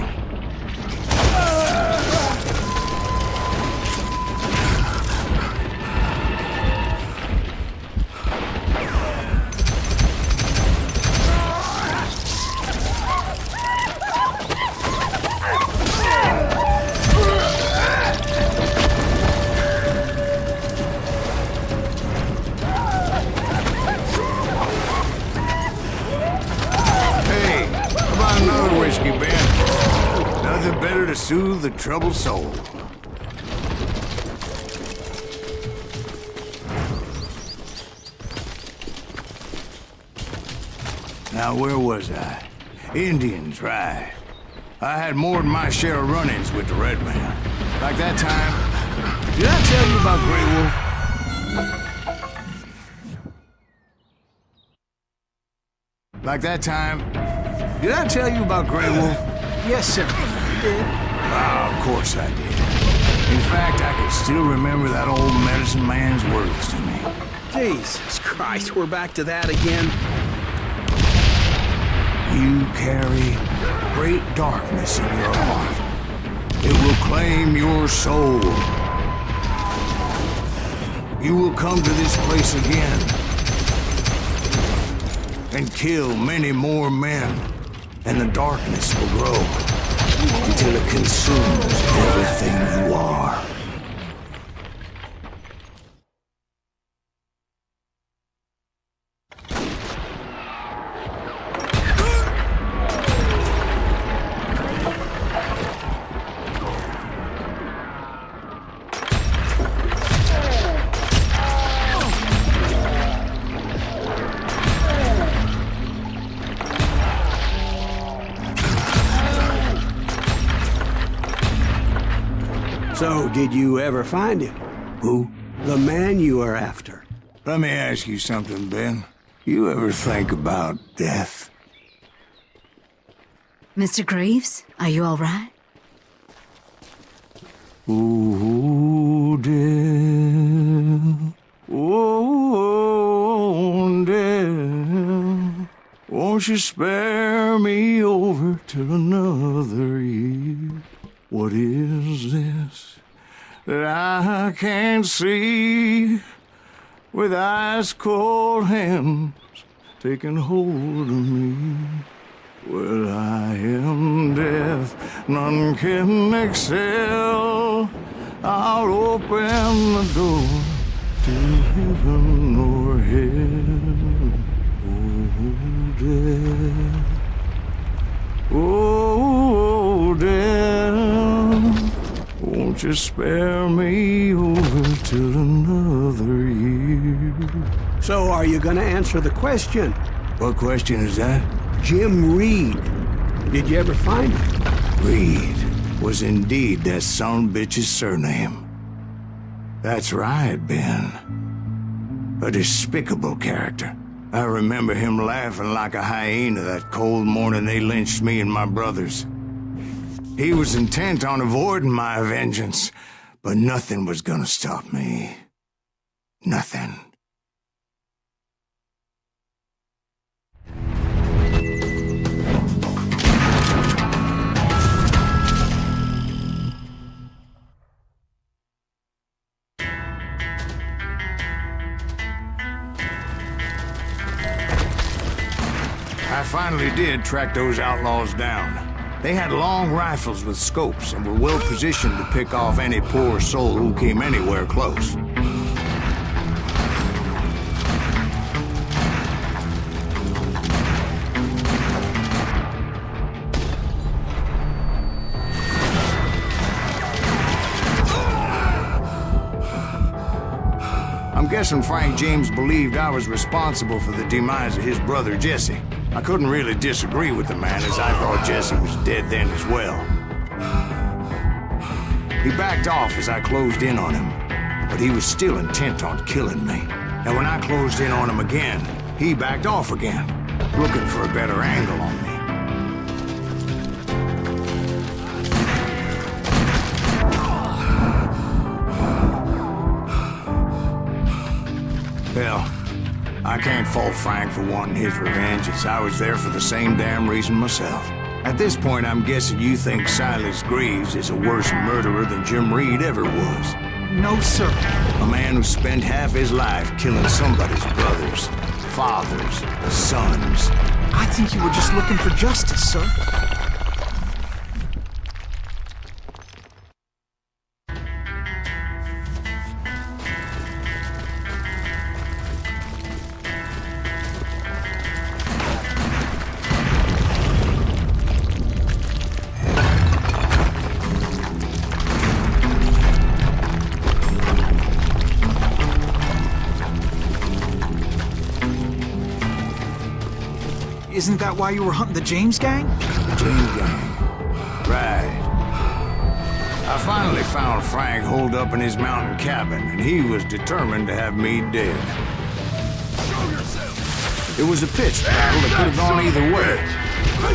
Better to soothe the troubled soul. Now, where was I? Indians, right. I had more than my share of run-ins with the Red Man. Like that time... Did I tell you about Grey Wolf? Like that time... Did I tell you about Grey Wolf? Yes, sir. You did. Of course I did. In fact, I can still remember that old medicine man's words to me. Jesus Christ, we're back to that again? You carry great darkness in your heart. It will claim your soul. You will come to this place again and kill many more men. And the darkness will grow until it consumes everything you are. So, did you ever find him? Who? The man you are after. Let me ask you something, Ben. You ever think about death? Mr. Greaves, are you all right? Ooh, death. Oh, death. Won't you spare me over till another year? What is this that I can't see with ice cold hands taking hold of me? Well, I am death, none can excel. I'll open the door to heaven or hell. Oh, death. Oh, death, won't you spare me over till another year? So are you gonna answer the question? What question is that? Jim Reed. Did you ever find him? Reed was indeed that son of a bitch's surname. That's right, Ben. A despicable character. I remember him laughing like a hyena that cold morning they lynched me and my brothers. He was intent on avoiding my vengeance, but nothing was gonna stop me. Nothing. I finally did track those outlaws down. They had long rifles with scopes and were well positioned to pick off any poor soul who came anywhere close. I'm guessing Frank James believed I was responsible for the demise of his brother Jesse. I couldn't really disagree with the man, as I thought Jesse was dead then as well. He backed off as I closed in on him, but he was still intent on killing me. And when I closed in on him again, he backed off again, looking for a better angle on me. Well, I can't fault Frank for wanting his revenge, as I was there for the same damn reason myself. At this point, I'm guessing you think Silas Greaves is a worse murderer than Jim Reed ever was. No, sir. A man who spent half his life killing somebody's brothers, fathers, sons. I think you were just looking for justice, sir. Isn't that why you were hunting the James gang? The James gang. Right. I finally found Frank holed up in his mountain cabin, and he was determined to have me dead. It was a pitched battle that could have gone either way.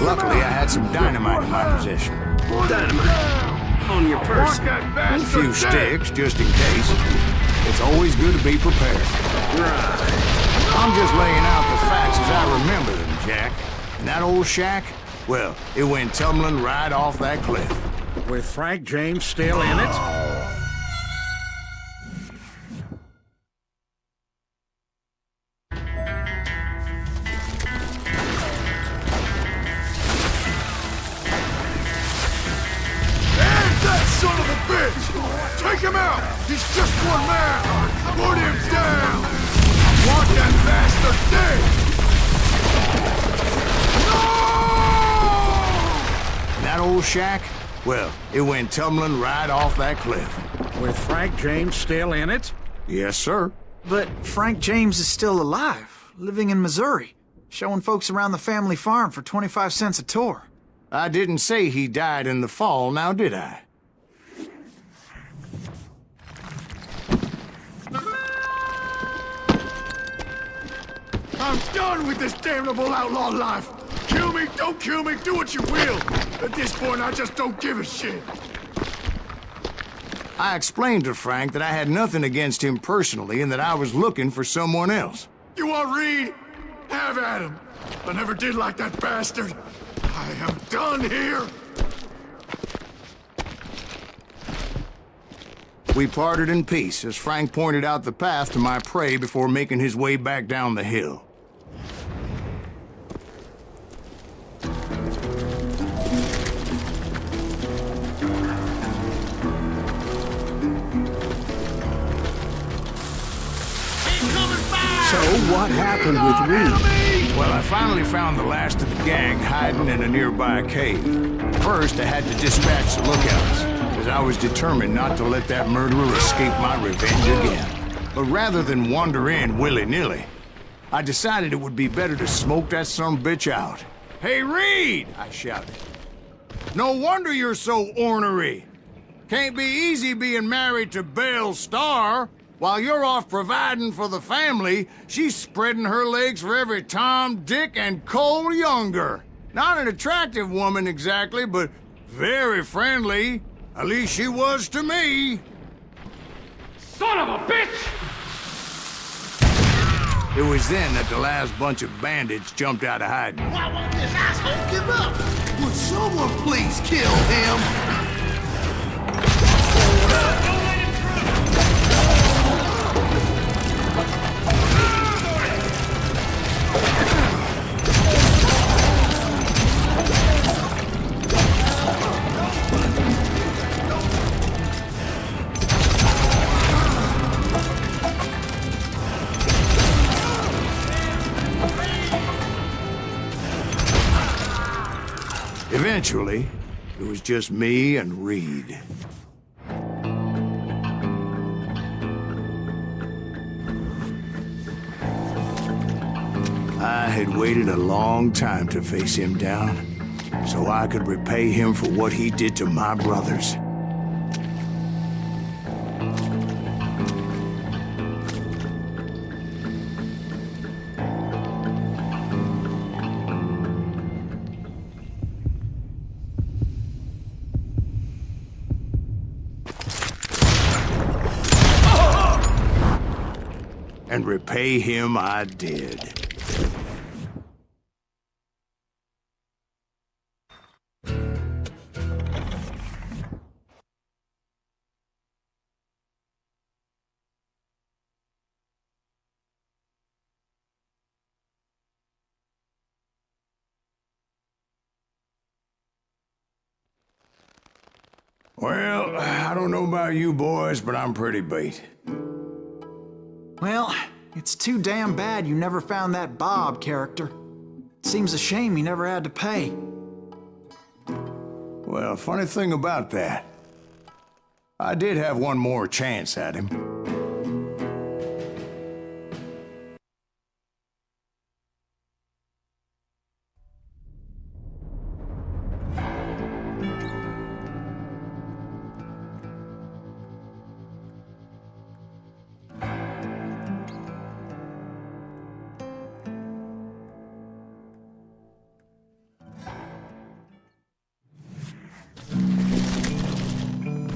Luckily, I had some dynamite in my possession. Dynamite? On your person? A few sticks, just in case. It's always good to be prepared. Right. I'm just laying out the facts as I remember them, Jack. And that old shack, well, it went tumbling right off that cliff. With Frank James still in it? That son of a bitch! Take him out! He's just one man! Put him down! I want that bastard dead! And that old shack, well, it went tumbling right off that cliff. With Frank James still in it? Yes, sir. But Frank James is still alive, living in Missouri, showing folks around the family farm for 25 cents a tour. I didn't say he died in the fall, now did I? I'm done with this damnable outlaw life! Kill me, don't kill me, do what you will! At this point, I just don't give a shit! I explained to Frank that I had nothing against him personally and that I was looking for someone else. You want Reed? Have at him! I never did like that bastard! I am done here! We parted in peace as Frank pointed out the path to my prey before making his way back down the hill. So what happened with Reed? Well, I finally found the last of the gang hiding in a nearby cave. First, I had to dispatch the lookouts, as I was determined not to let that murderer escape my revenge again. But rather than wander in willy-nilly, I decided it would be better to smoke that sumbitch out. "Hey, Reed!" I shouted. "No wonder you're so ornery. Can't be easy being married to Belle Starr. While you're off providing for the family, she's spreading her legs for every Tom, Dick, and Cole Younger. Not an attractive woman exactly, but very friendly. At least she was to me. Son of a bitch! It was then that the last bunch of bandits jumped out of hiding. Why won't this asshole give up? Would someone please kill him? Eventually, it was just me and Reed. I had waited a long time to face him down, so I could repay him for what he did to my brothers. And repay him I did. Well, I don't know about you boys, but I'm pretty beat. Well, it's too damn bad you never found that Bob character. Seems a shame he never had to pay. Well, funny thing about that, I did have one more chance at him.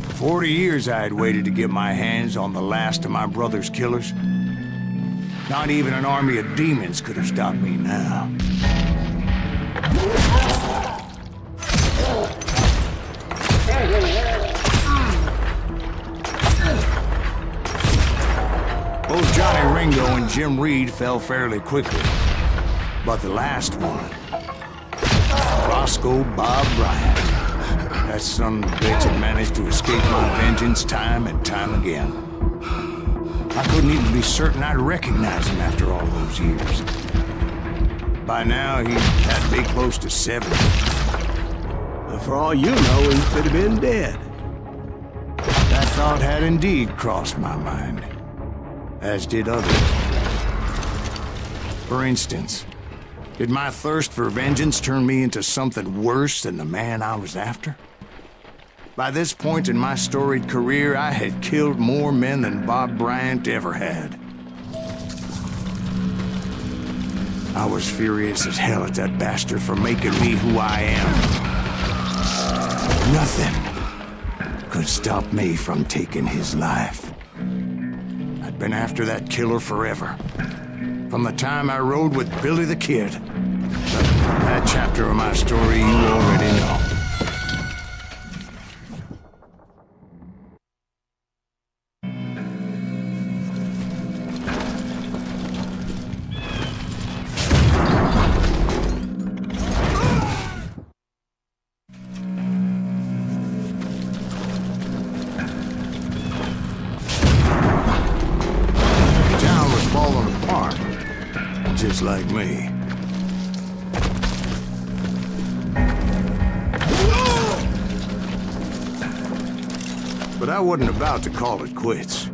For 40 years I had waited to get my hands on the last of my brother's killers. Not even an army of demons could have stopped me now. Both Johnny Ringo and Jim Reed fell fairly quickly. But the last one, Roscoe Bob Bryant. That son of a bitch had managed to escape my vengeance time and time again. I couldn't even be certain I'd recognize him after all those years. By now, he had to be close to 70. But for all you know, he could have been dead. That thought had indeed crossed my mind, as did others. For instance, did my thirst for vengeance turn me into something worse than the man I was after? By this point in my storied career, I had killed more men than Bob Bryant ever had. I was furious as hell at that bastard for making me who I am. Nothing could stop me from taking his life. I'd been after that killer forever. From the time I rode with Billy the Kid. But that chapter of my story you already know. Just like me. But I wasn't about to call it quits.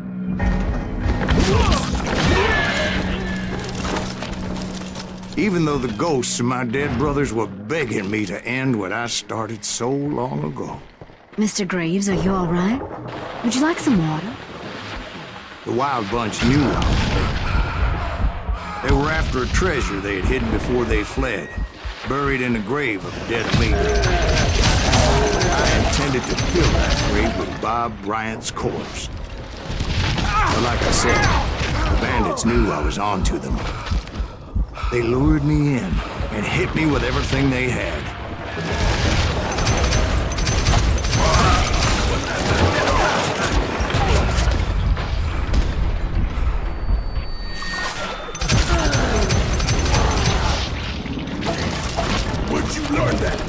Even though the ghosts of my dead brothers were begging me to end what I started so long ago. Mr. Graves, are you all right? Would you like some water? The Wild Bunch knew I was there. They were after a treasure they had hidden before they fled, buried in the grave of a dead amigo. I intended to fill that grave with Bob Bryant's corpse. But like I said, the bandits knew I was on to them. They lured me in and hit me with everything they had. Where'd you learn that?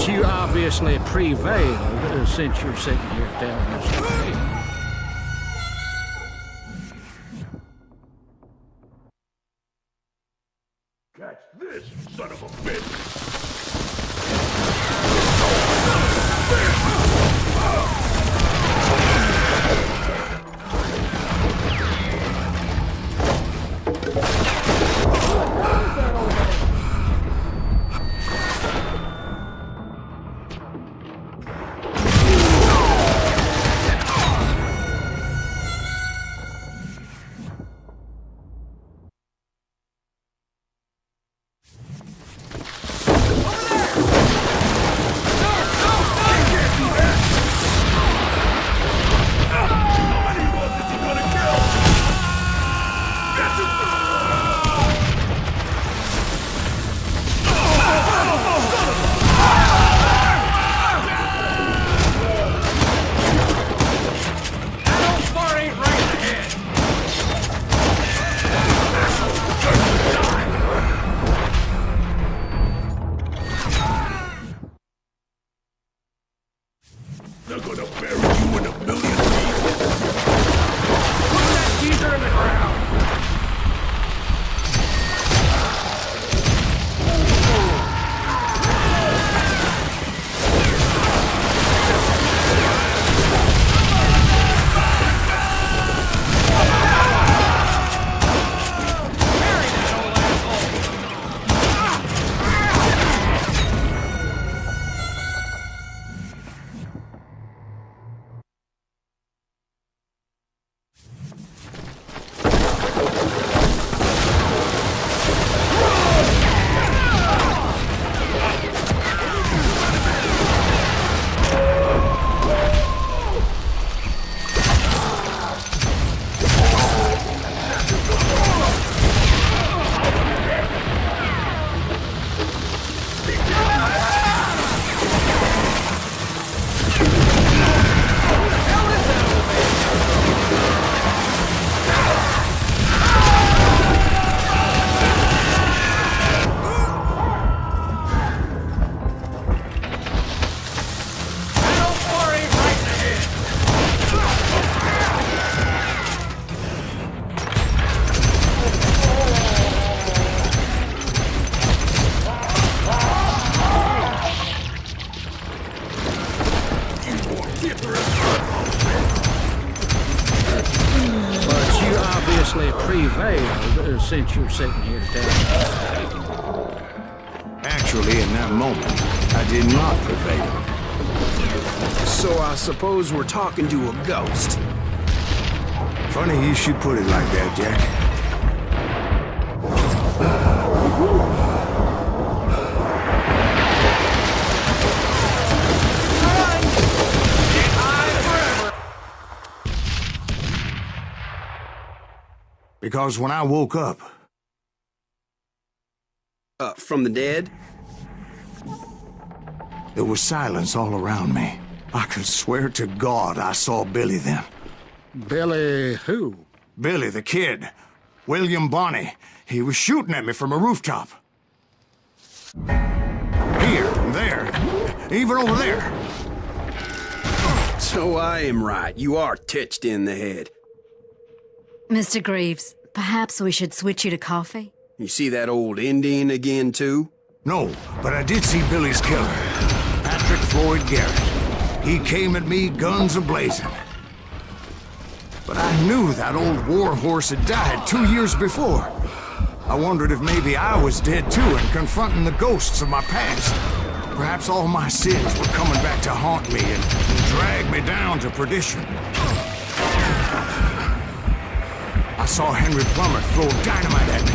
You obviously prevailed since you're sitting here telling us the truth. Catch this, son of a bitch! obviously prevailed since you're sitting here telling me. Actually, in that moment, I did not prevail. So I suppose we're talking to a ghost. Funny you should put it like that, Jack. Because when I woke up... From the dead? There was silence all around me. I could swear to God I saw Billy then. Billy who? Billy, the kid. William Bonney. He was shooting at me from a rooftop. Here, there, even over there. So I am right. You are titched in the head. Mr. Greaves, perhaps we should switch you to coffee? You see that old Indian again, too? No, but I did see Billy's killer, Patrick Floyd Garrett. He came at me guns a-blazing. But I knew that old war horse had died 2 years before. I wondered if maybe I was dead too and confronting the ghosts of my past. Perhaps all my sins were coming back to haunt me and drag me down to perdition. I saw Henry Plummer throw dynamite at me.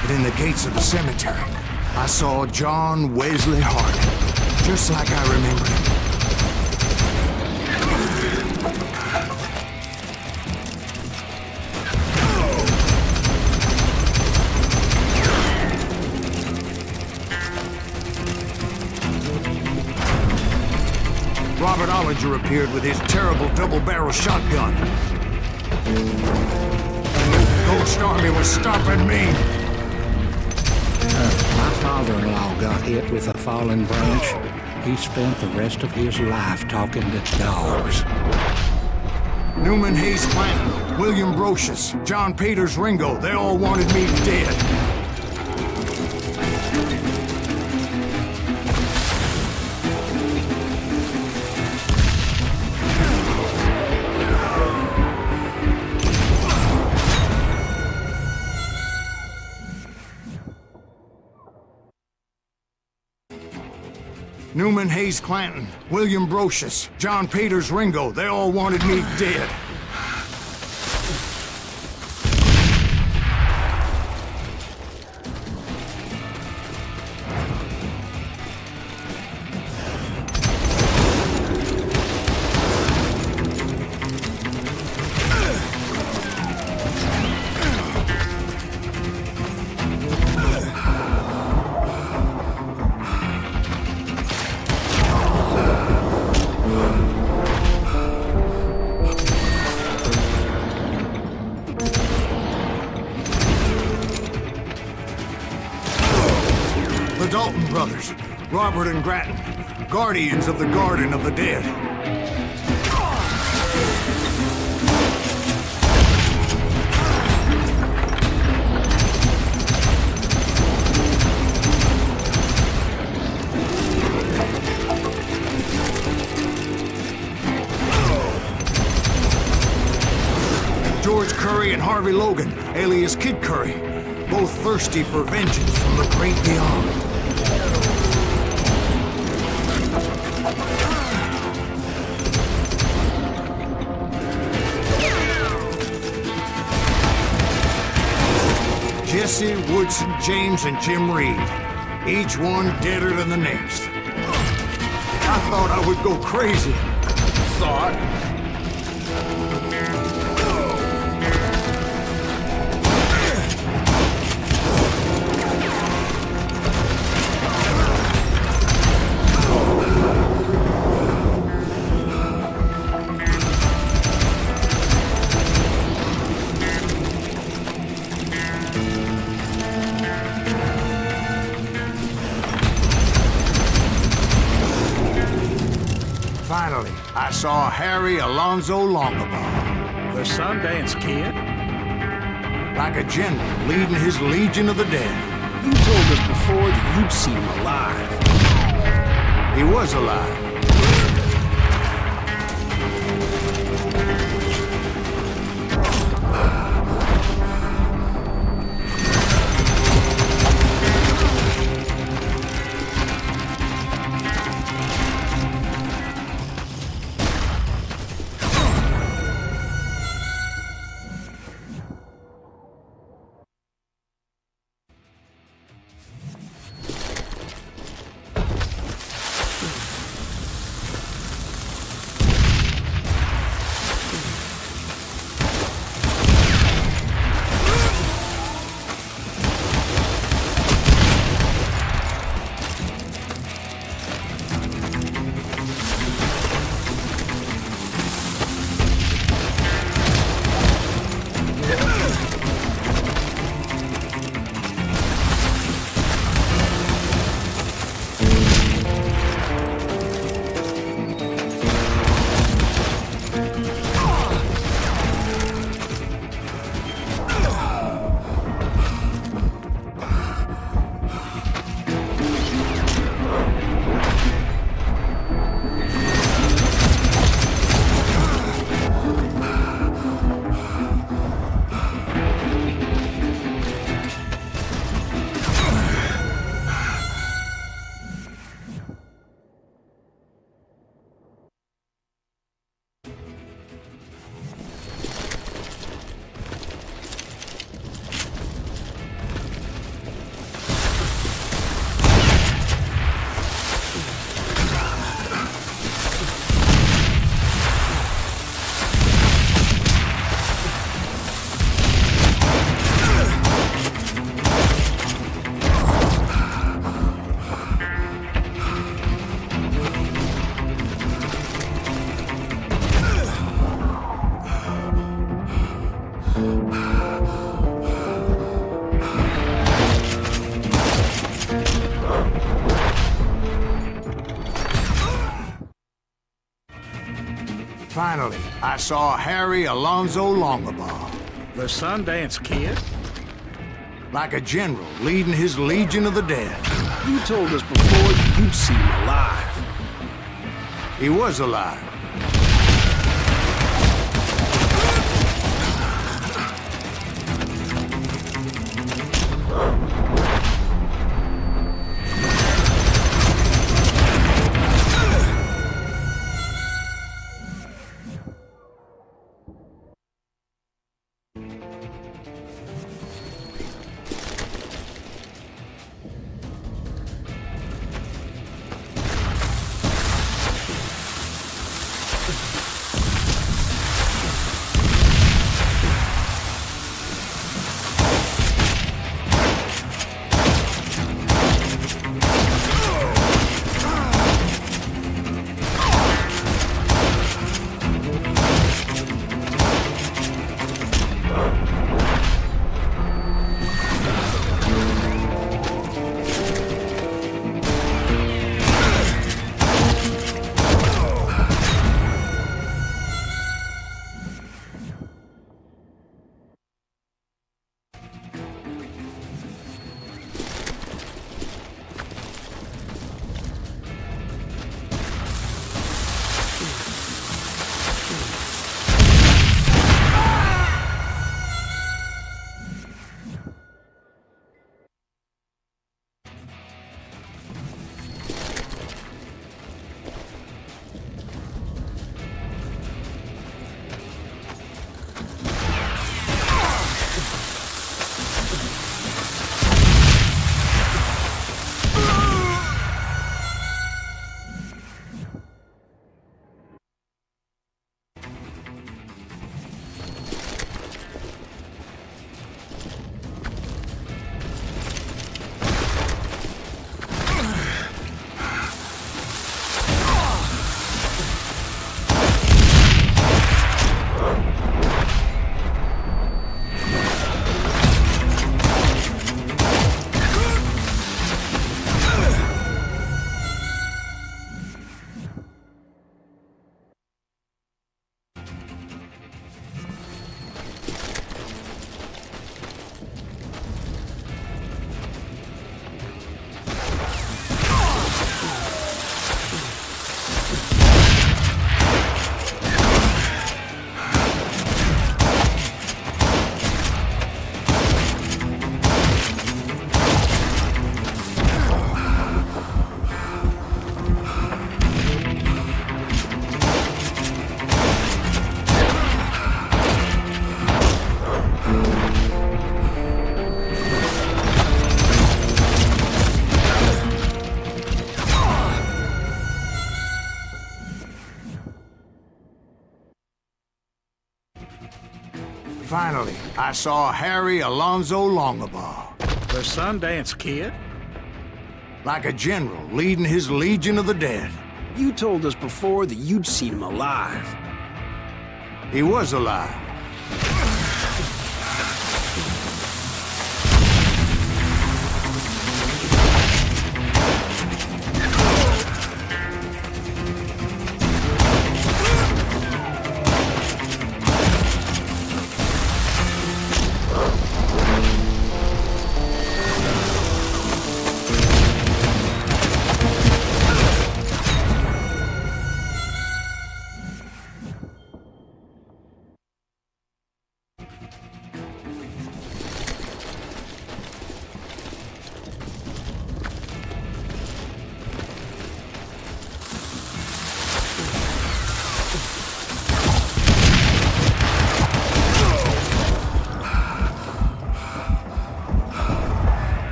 But in the gates of the cemetery, I saw John Wesley Harding, just like I remember him. Robert Ollinger appeared with his terrible double-barrel shotgun. Ghost Army was stopping me. My father-in-law got hit with a fallen branch. He spent the rest of his life talking to dogs. Newman Hayes Clanton, William Brocious, John Peters Ringo, they all wanted me dead. Newman Hayes Clanton, William Brocious, John Peters Ringo, they all wanted me dead. The Dalton brothers, Robert and Grattan, guardians of the Garden of the Dead. George Curry and Harvey Logan, alias Kid Curry, both thirsty for vengeance from the great beyond. Jesse, Woodson, James, and Jim Reed, each one deader than the next. I thought I would go crazy. Thought? Finally, I saw Harry Alonzo Longabaugh. The Sundance Kid? Like a general leading his legion of the dead. You told us before that you'd seen him alive. He was alive. Finally, I saw Harry Alonzo Longabaugh. The Sundance Kid? Like a general leading his legion of the dead. You told us before that you'd seen him alive. He was alive. Finally, I saw Harry Alonzo Longabaugh. The Sundance Kid? Like a general leading his legion of the dead. You told us before that you'd seen him alive. He was alive.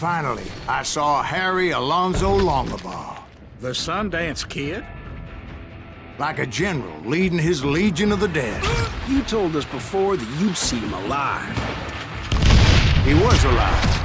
Finally, I saw Harry Alonzo Longabaugh. The Sundance Kid? Like a general leading his legion of the dead. You told us before that you'd seen him alive. He was alive.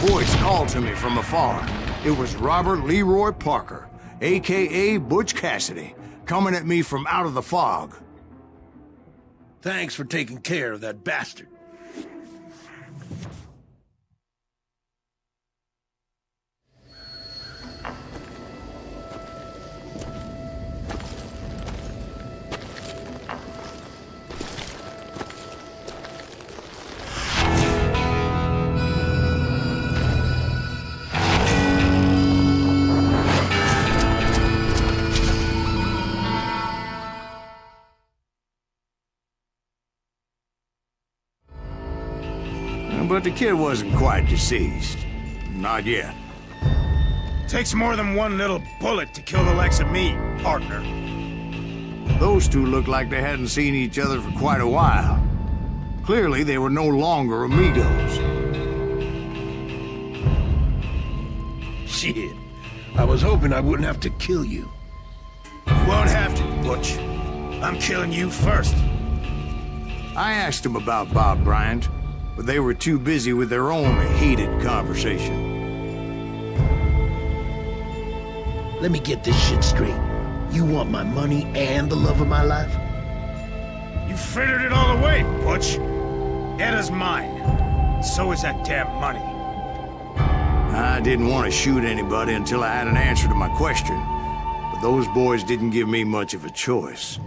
voice called to me from afar. It was Robert Leroy Parker, a.k.a. Butch Cassidy, coming at me from out of the fog. Thanks for taking care of that bastard. But the kid wasn't quite deceased. Not yet. Takes more than one little bullet to kill the likes of me, partner. Those two looked like they hadn't seen each other for quite a while. Clearly, they were no longer amigos. Shit. I was hoping I wouldn't have to kill you. You won't have to, Butch. I'm killing you first. I asked them about Bob Bryant, but they were too busy with their own heated conversation. Let me get this shit straight. You want my money and the love of my life? You frittered it all away, Butch. Etta's mine. So is that damn money. I didn't want to shoot anybody until I had an answer to my question, but those boys didn't give me much of a choice.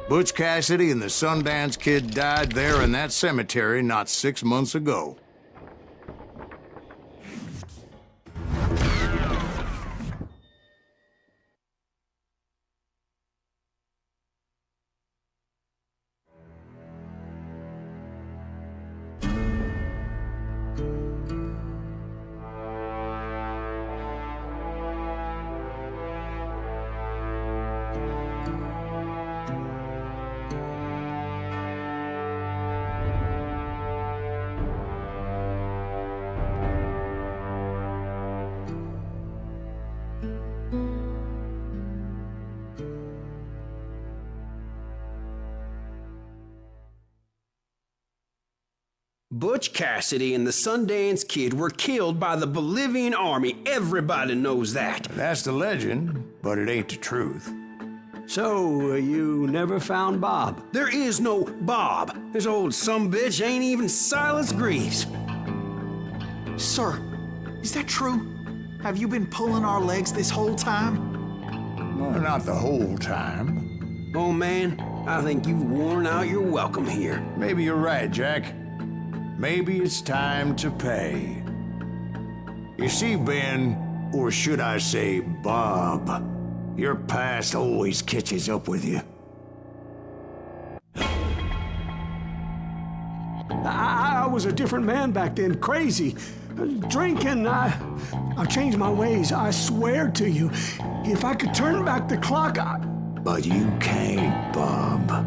Butch Cassidy and the Sundance Kid died there in that cemetery not 6 months ago. Butch Cassidy and the Sundance Kid were killed by the Bolivian army. Everybody knows that. That's the legend, but it ain't the truth. So, you never found Bob? There is no Bob. This old sumbitch ain't even Silas Greaves. Sir, is that true? Have you been pulling our legs this whole time? Well, not the whole time. Oh man, I think you've worn out your welcome here. Maybe you're right, Jack. Maybe it's time to pay. You see, Ben, or should I say Bob, your past always catches up with you. I was a different man back then, crazy. Drinking, I've changed my ways, I swear to you. If I could turn back the clock, But you can't, Bob.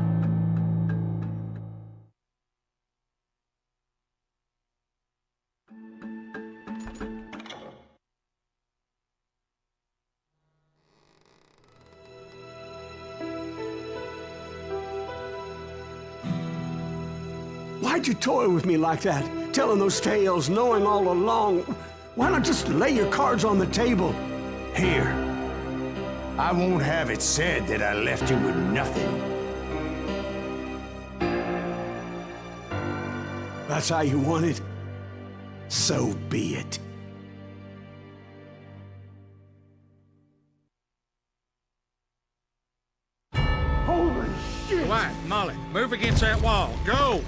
Why'd you toy with me like that? Telling those tales, knowing all along. Why not just lay your cards on the table? Here. I won't have it said that I left you with nothing. That's how you want it? So be it. Holy shit! Dwight, Molly, move against that wall. Go!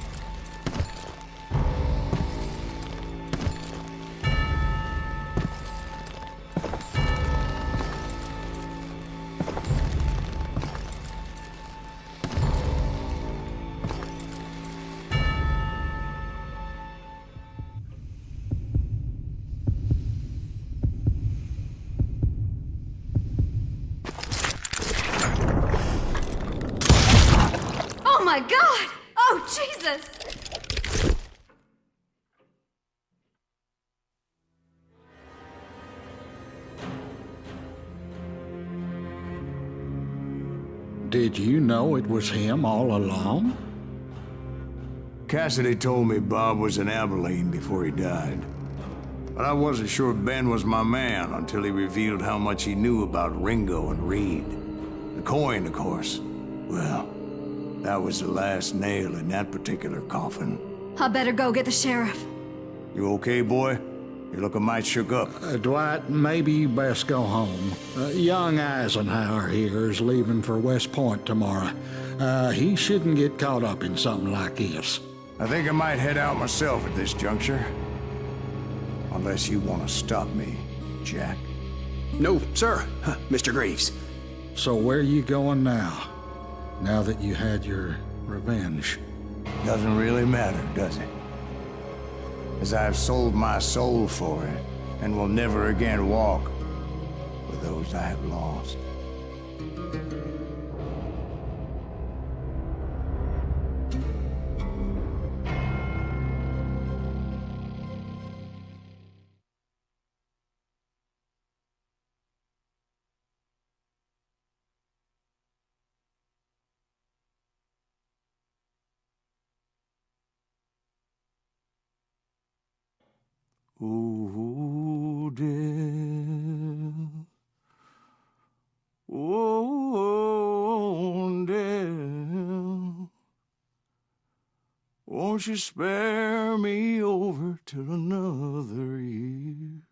Oh my God! Oh, Jesus! Did you know it was him all along? Cassidy told me Bob was in Abilene before he died. But I wasn't sure Ben was my man until he revealed how much he knew about Ringo and Reed. The coin, of course. Well, that was the last nail in that particular coffin. I better go get the sheriff. You okay, boy? You're looking mighty shook up. Dwight, maybe you best go home. Young Eisenhower here is leaving for West Point tomorrow. He shouldn't get caught up in something like this. I think I might head out myself at this juncture. Unless you want to stop me, Jack. No, sir, Mr. Greaves. So where are you going now? Now that you had your revenge? Doesn't really matter, does it? As I've sold my soul for it, and will never again walk with those I have lost. Ooh, dear. Oh, dear. Won't you spare me over till another year?